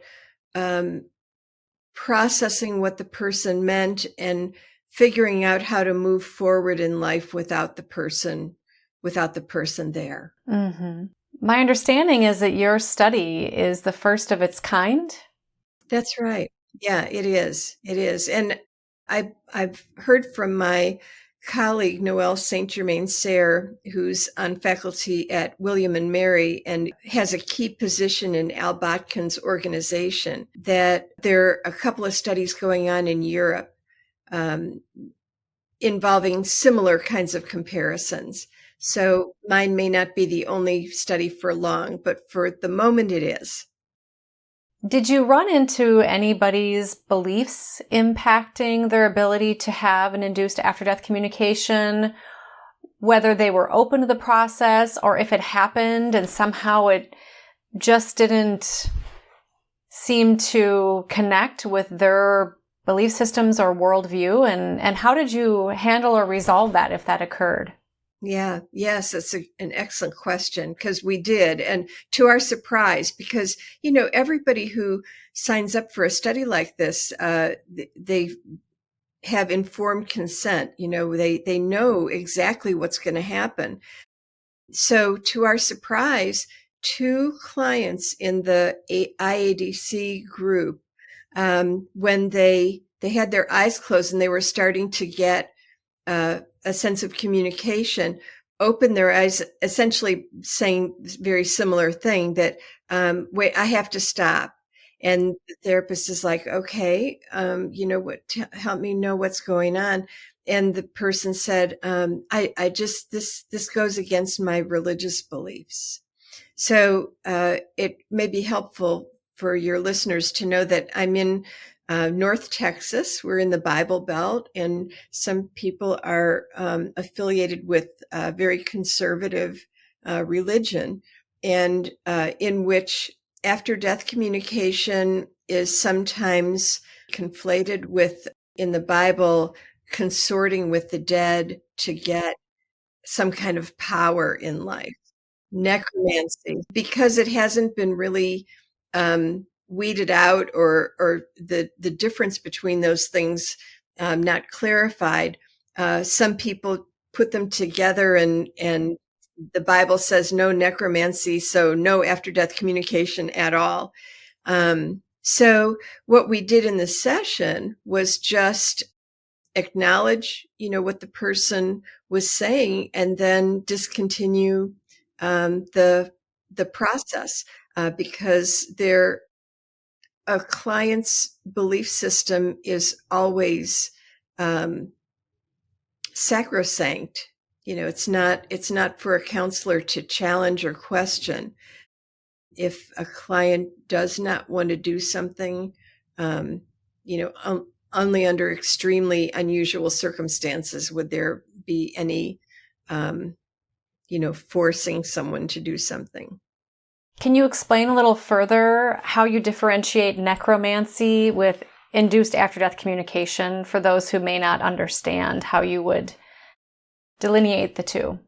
processing what the person meant and figuring out how to move forward in life without the person there. Mm-hmm. My understanding is that your study is the first of its kind. That's right. Yeah, it is. It is. And I've heard from my colleague, Noelle St. Germain Sayre, who's on faculty at William and Mary and has a key position in Al Botkin's organization, that there are a couple of studies going on in Europe involving similar kinds of comparisons. So mine may not be the only study for long, but for the moment it is. Did you run into anybody's beliefs impacting their ability to have an induced after-death communication, whether they were open to the process or if it happened and somehow it just didn't seem to connect with their belief systems or worldview? And how did you handle or resolve that if that occurred? Yeah, yes, that's an excellent question, because we did. And to our surprise, because, everybody who signs up for a study like this, they have informed consent. They know exactly what's going to happen. So to our surprise, 2 clients in the IADC group, when they had their eyes closed and they were starting to get a sense of communication, open their eyes, essentially saying very similar thing, that, wait, I have to stop. And the therapist is like, okay, help me know what's going on. And the person said, I just, this goes against my religious beliefs. So it may be helpful for your listeners to know that I'm in North Texas. We're in the Bible Belt, and some people are affiliated with a very conservative religion, and in which after-death communication is sometimes conflated with, in the Bible, consorting with the dead to get some kind of power in life. Necromancy, because it hasn't been really weeded out, or the difference between those things not clarified. Some people put them together, and the Bible says no necromancy, so no after-death communication at all. So what we did in the session was just acknowledge, what the person was saying, and then discontinue the process, because a client's belief system is always sacrosanct. It's not for a counselor to challenge or question. If a client does not want to do something, only under extremely unusual circumstances would there be any, forcing someone to do something. Can you explain a little further how you differentiate necromancy with induced after-death communication for those who may not understand how you would delineate the two?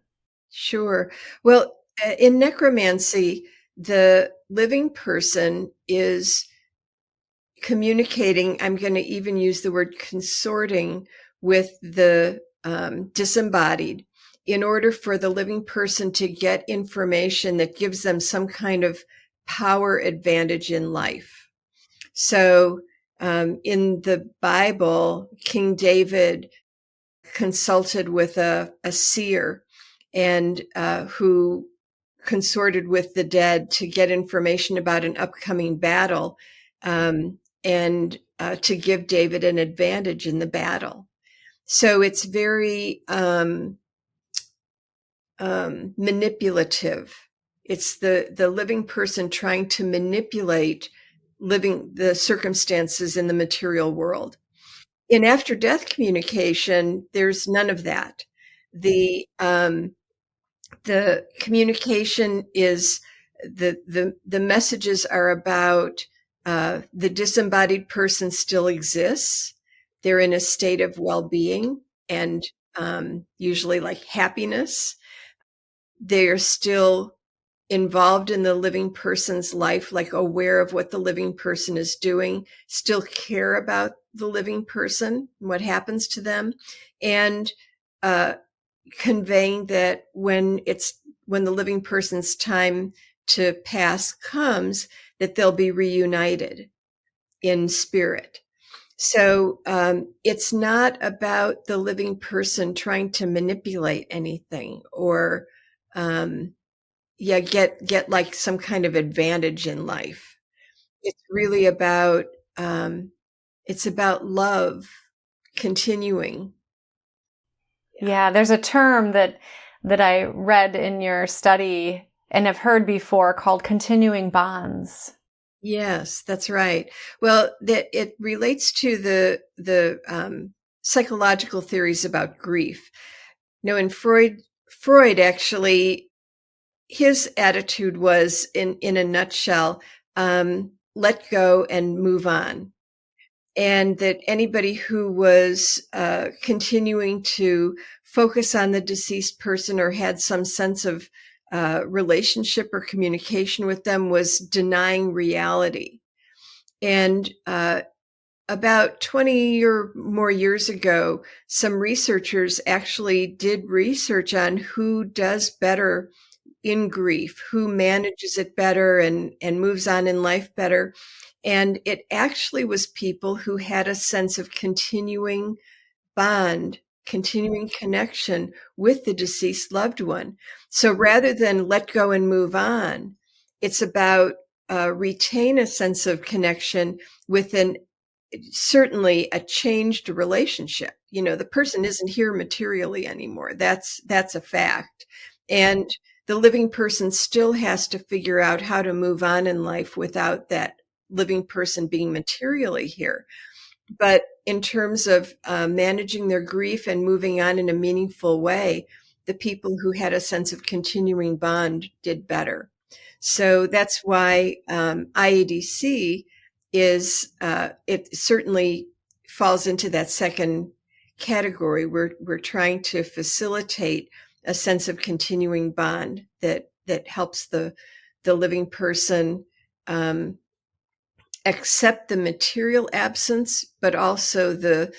Sure. Well, in necromancy, the living person is communicating, I'm going to even use the word consorting, with the disembodied in order for the living person to get information that gives them some kind of power advantage in life. So in the Bible, King David consulted with a seer and who consorted with the dead to get information about an upcoming battle and to give David an advantage in the battle. So it's very manipulative. It's the living person trying to manipulate the circumstances in the material world. In after-death communication, there's none of that. The communication is the messages are about the disembodied person still exists. They're in a state of well-being and usually like happiness. They're still involved in the living person's life, like aware of what the living person is doing, still care about the living person and what happens to them, and conveying that when the living person's time to pass comes, that they'll be reunited in spirit. So it's not about the living person trying to manipulate anything or get like some kind of advantage in life. It's really about it's about love continuing. Yeah, there's a term that I read in your study and have heard before called continuing bonds. Yes, that's right. Well, that it relates to the psychological theories about grief. In Freud actually, his attitude was, in a nutshell, let go and move on. And that anybody who was continuing to focus on the deceased person or had some sense of relationship or communication with them was denying reality. And about 20 or more years ago, some researchers actually did research on who does better in grief, who manages it better and moves on in life better. And it actually was people who had a sense of continuing bond, continuing connection with the deceased loved one. So rather than let go and move on, it's about retain a sense of connection with certainly a changed relationship. The person isn't here materially anymore. That's a fact. And the living person still has to figure out how to move on in life without that living person being materially here. But in terms of managing their grief and moving on in a meaningful way, the people who had a sense of continuing bond did better. So that's why IADC is, it certainly falls into that second category. We're trying to facilitate a sense of continuing bond that helps the living person accept the material absence, but also the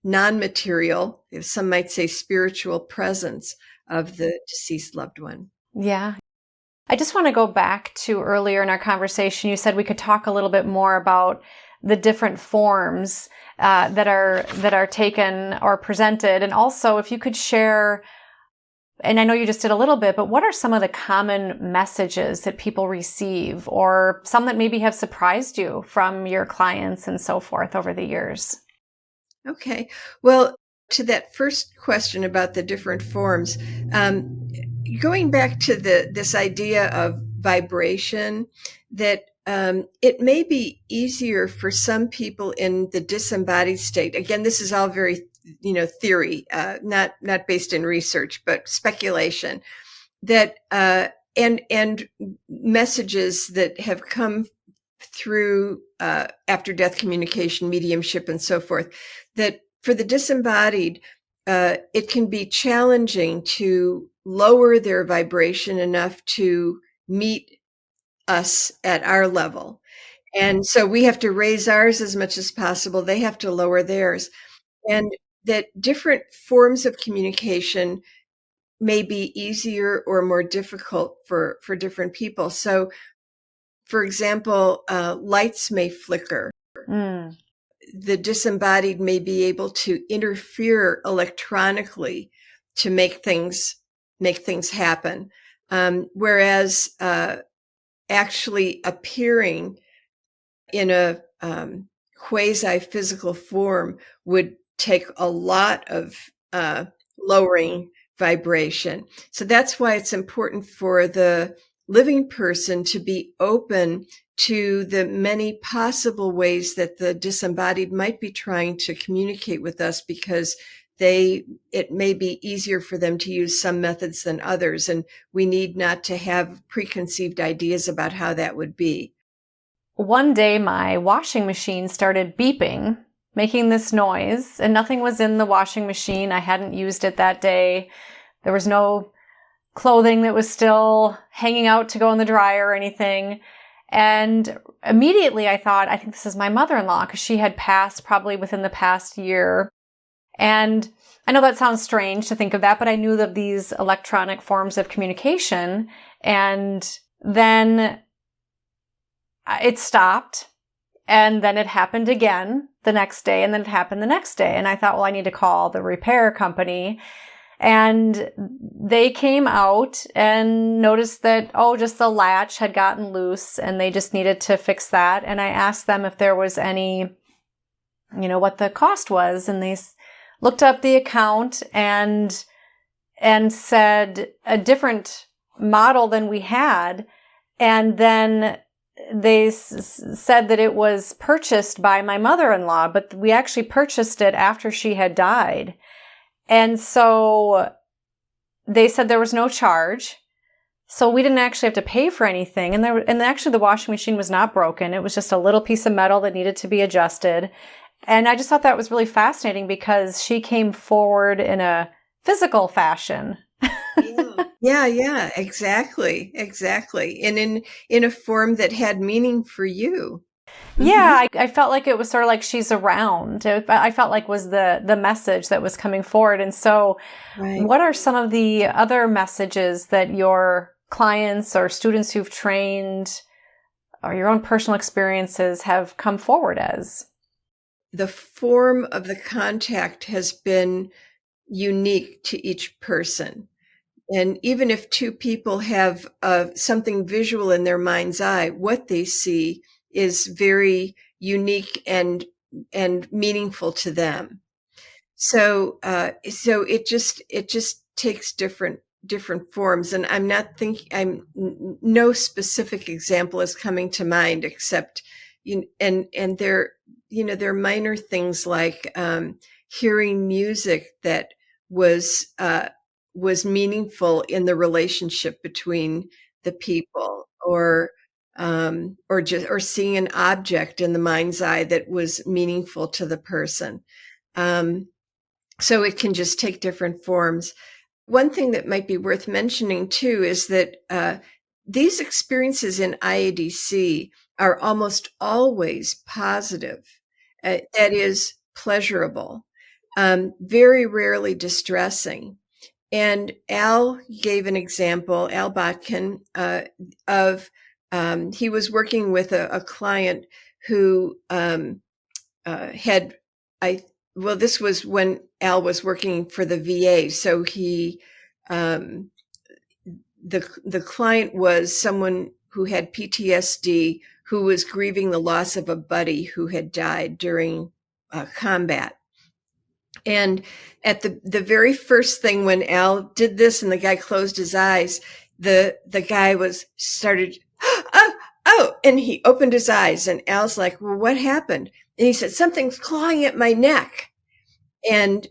non-material, if some might say spiritual presence of the deceased loved one. Yeah. I just want to go back to earlier in our conversation, you said we could talk a little bit more about the different forms that are taken or presented. And also if you could share, and I know you just did a little bit, but what are some of the common messages that people receive, or some that maybe have surprised you from your clients and so forth over the years? Okay. Well, to that first question about the different forms, going back to this idea of vibration, that it may be easier for some people in the disembodied state. Again, this is all very theory, not based in research, but speculation, that and messages that have come through after-death communication, mediumship, and so forth, that for the disembodied, it can be challenging to lower their vibration enough to meet us at our level. And so we have to raise ours as much as possible. They have to lower theirs. and that different forms of communication may be easier or more difficult for different people. So, for example, lights may flicker. Mm. The disembodied may be able to interfere electronically to make things happen, whereas actually appearing in a quasi-physical form would take a lot of lowering vibration. So that's why it's important for the living person to be open to the many possible ways that the disembodied might be trying to communicate with us, because it may be easier for them to use some methods than others, and we need not to have preconceived ideas about how that would be. One day my washing machine started beeping, making this noise, and nothing was in the washing machine. I hadn't used it that day. There was no clothing that was still hanging out to go in the dryer or anything. And immediately I thought, I think this is my mother-in-law, because she had passed probably within the past year. And I know that sounds strange to think of that, but I knew of these electronic forms of communication. And then it stopped, and then it happened again the next day, and then it happened the next day. And I thought, well, I need to call the repair company. And they came out and noticed that, just the latch had gotten loose and they just needed to fix that. And I asked them if there was any, what the cost was. And they looked up the account and said a different model than we had. And then they said that it was purchased by my mother-in-law, but we actually purchased it after she had died. And so they said there was no charge. So we didn't actually have to pay for anything. And actually the washing machine was not broken. It was just a little piece of metal that needed to be adjusted. And I just thought that was really fascinating, because she came forward in a physical fashion. Yeah, exactly. And in a form that had meaning for you. Yeah, I felt like it was sort of like she's around. I felt like was the message that was coming forward. And so What are some of the other messages that your clients or students who've trained or your own personal experiences have come forward as? The form of the contact has been unique to each person. And even if two people have something visual in their mind's eye, what they see is very unique and meaningful to them. So it just takes different forms. And no specific example is coming to mind, except and they're minor things like hearing music that was meaningful in the relationship between the people, or seeing an object in the mind's eye that was meaningful to the person. So it can just take different forms. One thing that might be worth mentioning too is that these experiences in IADC are almost always positive. That is, pleasurable, very rarely distressing. And Al gave an example, Al Botkin, of he was working with a client who this was when Al was working for the VA. So he, the client was someone who had PTSD, who was grieving the loss of a buddy who had died during combat. And at the very first thing when Al did this and the guy closed his eyes, the guy started, and he opened his eyes, and Al's like, well, what happened? And he said, something's clawing at my neck. And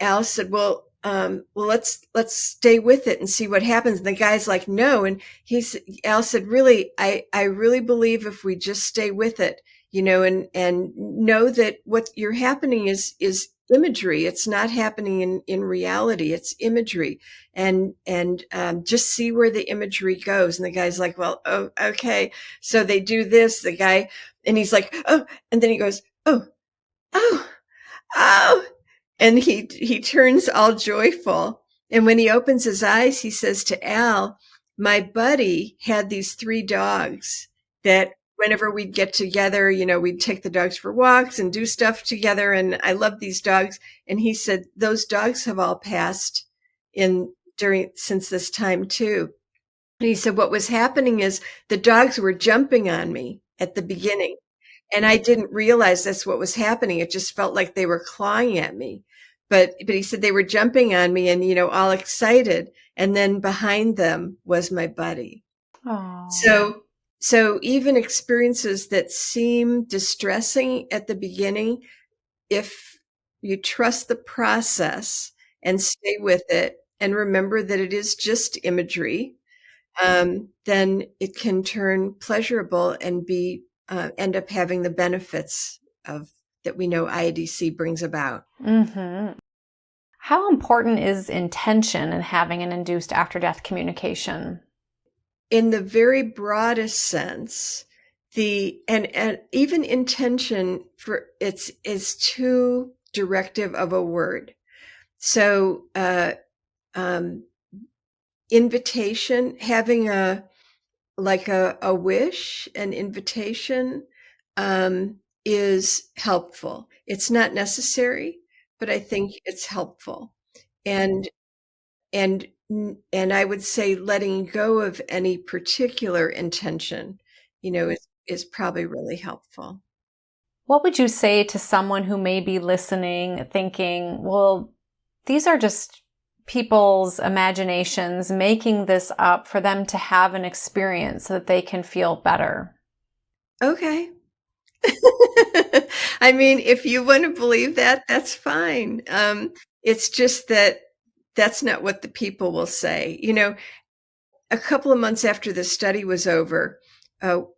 Al said, well, let's stay with it and see what happens. And the guy's like, no. And Al said, really, I really believe if we just stay with it, and know that what you're happening is imagery. It's not happening in reality. It's imagery, and just see where the imagery goes. And the guy's like, well, oh, okay. So they do this, and he's like, oh, and then he goes, oh, And he turns all joyful. And when he opens his eyes, he says to Al, my buddy had these 3 dogs that whenever we'd get together, we'd take the dogs for walks and do stuff together. And I love these dogs. And he said, those dogs have all passed since this time too. And he said, what was happening is the dogs were jumping on me at the beginning. And I didn't realize that's what was happening. It just felt like they were clawing at me. But he said they were jumping on me and, all excited. And then behind them was my buddy. Aww. So even experiences that seem distressing at the beginning, if you trust the process and stay with it and remember that it is just imagery, then it can turn pleasurable and end up having the benefits of that we know IADC brings about. Mm-hmm. How important is intention in having an induced after-death communication? In the very broadest sense, and even intention is too directive of a word. So invitation, having a wish, an invitation, is helpful. It's not necessary, but I think it's helpful. And I would say letting go of any particular intention, is probably really helpful. What would you say to someone who may be listening, thinking, well, these are just people's imaginations making this up for them to have an experience so that they can feel better? Okay. I mean, if you want to believe that, that's fine. It's just that's not what the people will say. A couple of months after the study was over,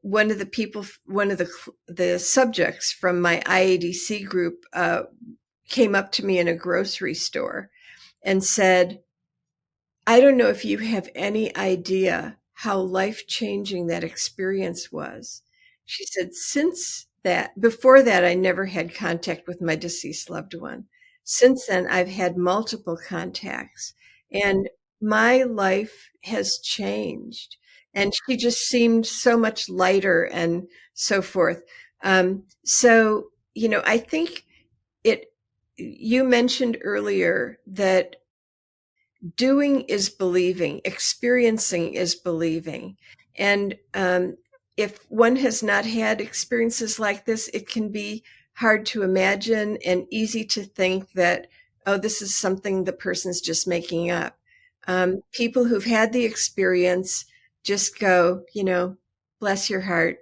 one of the subjects from my IADC group came up to me in a grocery store and said, I don't know if you have any idea how life-changing that experience was. She said, before that, I never had contact with my deceased loved one. Since then, I've had multiple contacts and my life has changed. And she just seemed so much lighter and so forth. So, I think you mentioned earlier that doing is believing, experiencing is believing. And if one has not had experiences like this, it can be hard to imagine and easy to think that, oh, this is something the person's just making up. People who've had the experience just go, bless your heart.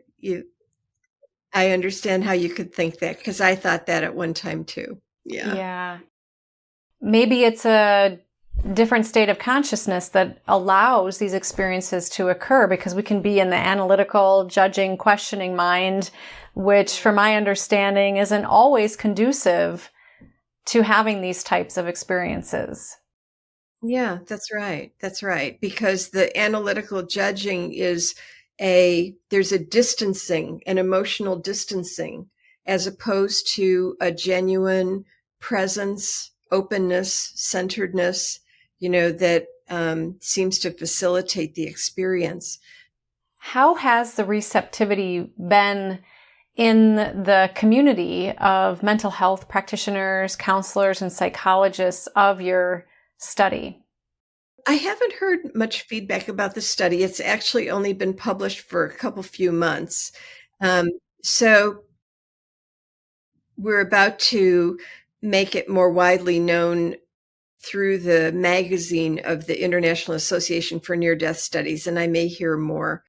I understand how you could think that, because I thought that at one time too. Yeah. Maybe it's a different state of consciousness that allows these experiences to occur, because we can be in the analytical, judging, questioning mind, which, from my understanding, isn't always conducive to having these types of experiences. Yeah, that's right. That's right. Because the analytical judging there's a distancing, an emotional distancing, as opposed to a genuine presence, openness, centeredness, that seems to facilitate the experience. How has the receptivity been in the community of mental health practitioners, counselors, and psychologists of your study? I haven't heard much feedback about the study. It's actually only been published for a few months. So we're about to make it more widely known through the magazine of the International Association for Near-Death Studies, and I may hear more.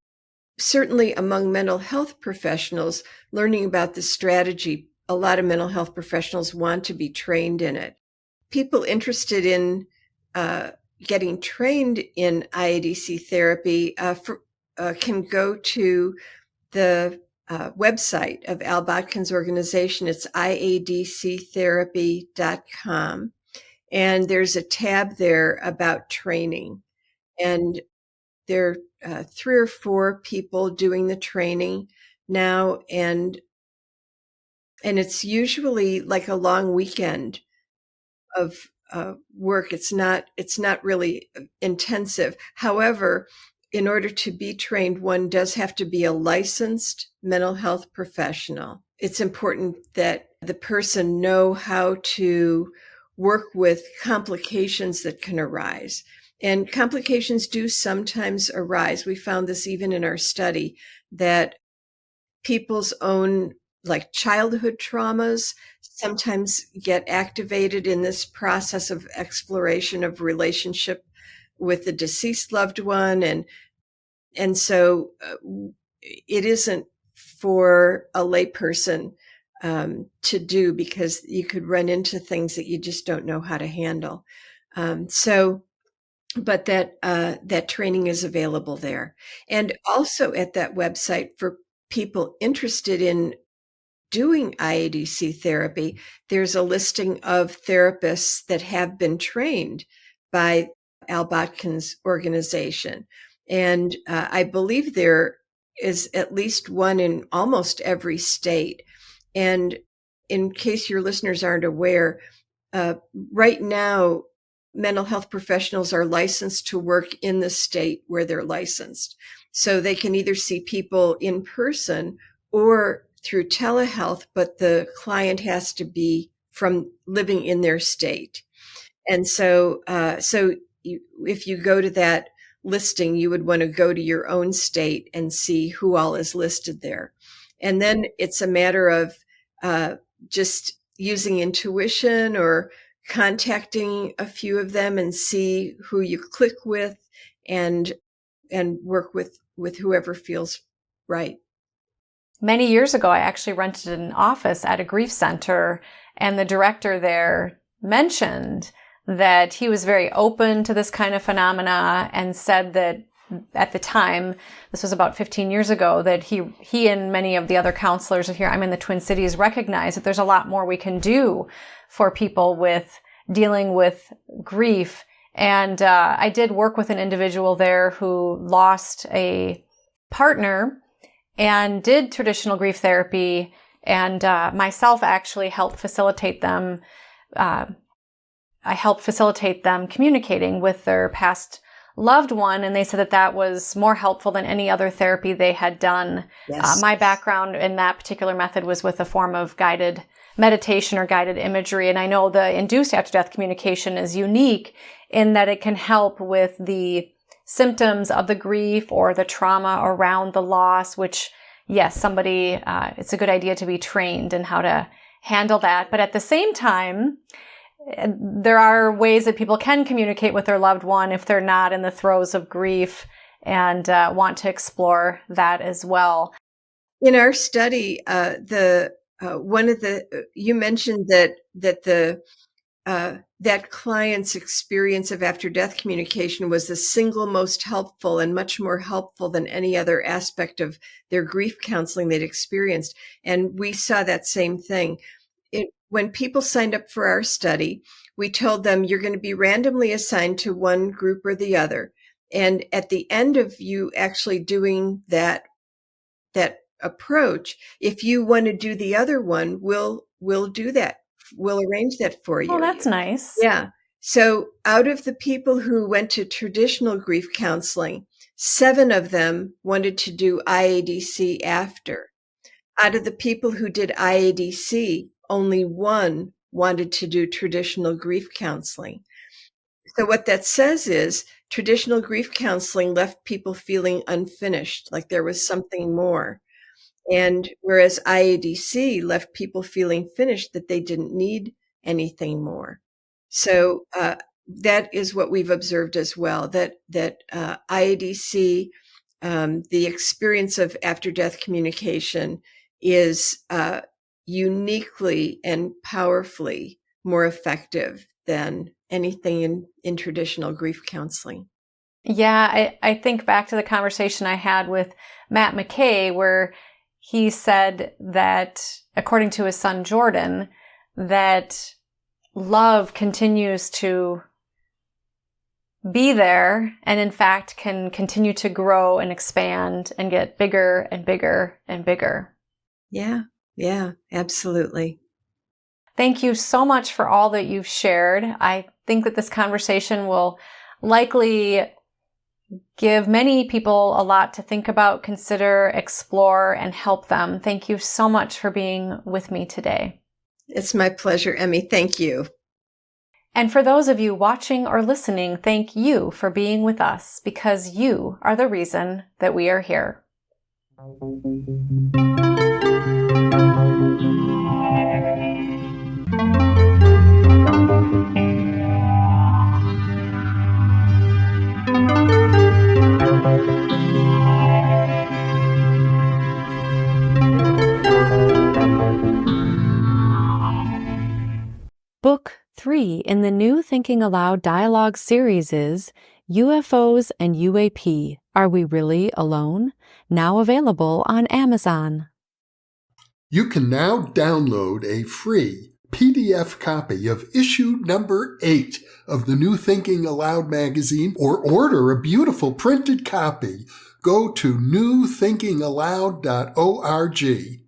Certainly among mental health professionals, learning about this strategy, a lot of mental health professionals want to be trained in it. People interested in getting trained in IADC therapy can go to the website of Al Botkin's organization. It's iadctherapy.com. And there's a tab there about training. And there are 3 or 4 people doing the training now. And it's usually like a long weekend work. It's not really intensive. However, in order to be trained, one does have to be a licensed mental health professional. It's important that the person know how to work with complications that can arise. And complications do sometimes arise. We found this even in our study, that people's own like childhood traumas sometimes get activated in this process of exploration of relationship with the deceased loved one. And so it isn't for a layperson to do, because you could run into things that you just don't know how to handle. But that training is available there. And also at that website, for people interested in doing IADC therapy, there's a listing of therapists that have been trained by Al Botkin's organization. And I believe there is at least one in almost every state. And in case your listeners aren't aware, right now, mental health professionals are licensed to work in the state where they're licensed. So they can either see people in person or through telehealth, but the client has to be from living in their state. And so, if you go to that listing, you would want to go to your own state and see who all is listed there. And then it's a matter of just using intuition or contacting a few of them and see who you click with, and work with whoever feels right. Many years ago, I actually rented an office at a grief center, and the director there mentioned that he was very open to this kind of phenomena, and said that at the time, this was about 15 years ago, that he and many of the other counselors here, I'm in the Twin Cities, recognize that there's a lot more we can do for people with dealing with grief. And I did work with an individual there who lost a partner and did traditional grief therapy, and myself actually helped facilitate them. I helped facilitate them communicating with their past loved one, and they said that that was more helpful than any other therapy they had done. Yes. My background in that particular method was with a form of guided meditation or guided imagery, and I know the induced after-death communication is unique in that it can help with the symptoms of the grief or the trauma around the loss, which, yes, it's a good idea to be trained in how to handle that. But at the same time, there are ways that people can communicate with their loved one if they're not in the throes of grief, and want to explore that as well. In our study, you mentioned that client's experience of after-death communication was the single most helpful, and much more helpful than any other aspect of their grief counseling they'd experienced. And we saw that same thing. When people signed up for our study, we told them you're going to be randomly assigned to one group or the other. And at the end of you actually doing that approach, if you want to do the other one, we'll do that. We'll arrange that for you. Oh, that's nice. Yeah. So out of the people who went to traditional grief counseling, 7 of them wanted to do IADC after. Out of the people who did IADC, only 1 wanted to do traditional grief counseling. So what that says is traditional grief counseling left people feeling unfinished, like there was something more. And whereas IADC left people feeling finished, that they didn't need anything more. So that is what we've observed as well, that IADC, the experience of after-death communication, is uniquely and powerfully more effective than anything in traditional grief counseling. Yeah, I think back to the conversation I had with Matt McKay, where he said that, according to his son Jordan, that love continues to be there, and in fact can continue to grow and expand and get bigger and bigger and bigger. Yeah, absolutely. Thank you so much for all that you've shared. I think that this conversation will likely give many people a lot to think about, consider, explore, and help them. Thank you so much for being with me today. It's my pleasure, Emmy. Thank you. And for those of you watching or listening, thank you for being with us, because you are the reason that we are here. Book 3 in the new Thinking Aloud dialogue series is UFOs and UAP, Are We Really Alone? Now available on Amazon. You can now download a free PDF copy of issue number 8 of the New Thinking Aloud magazine, or order a beautiful printed copy. Go to newthinkingaloud.org.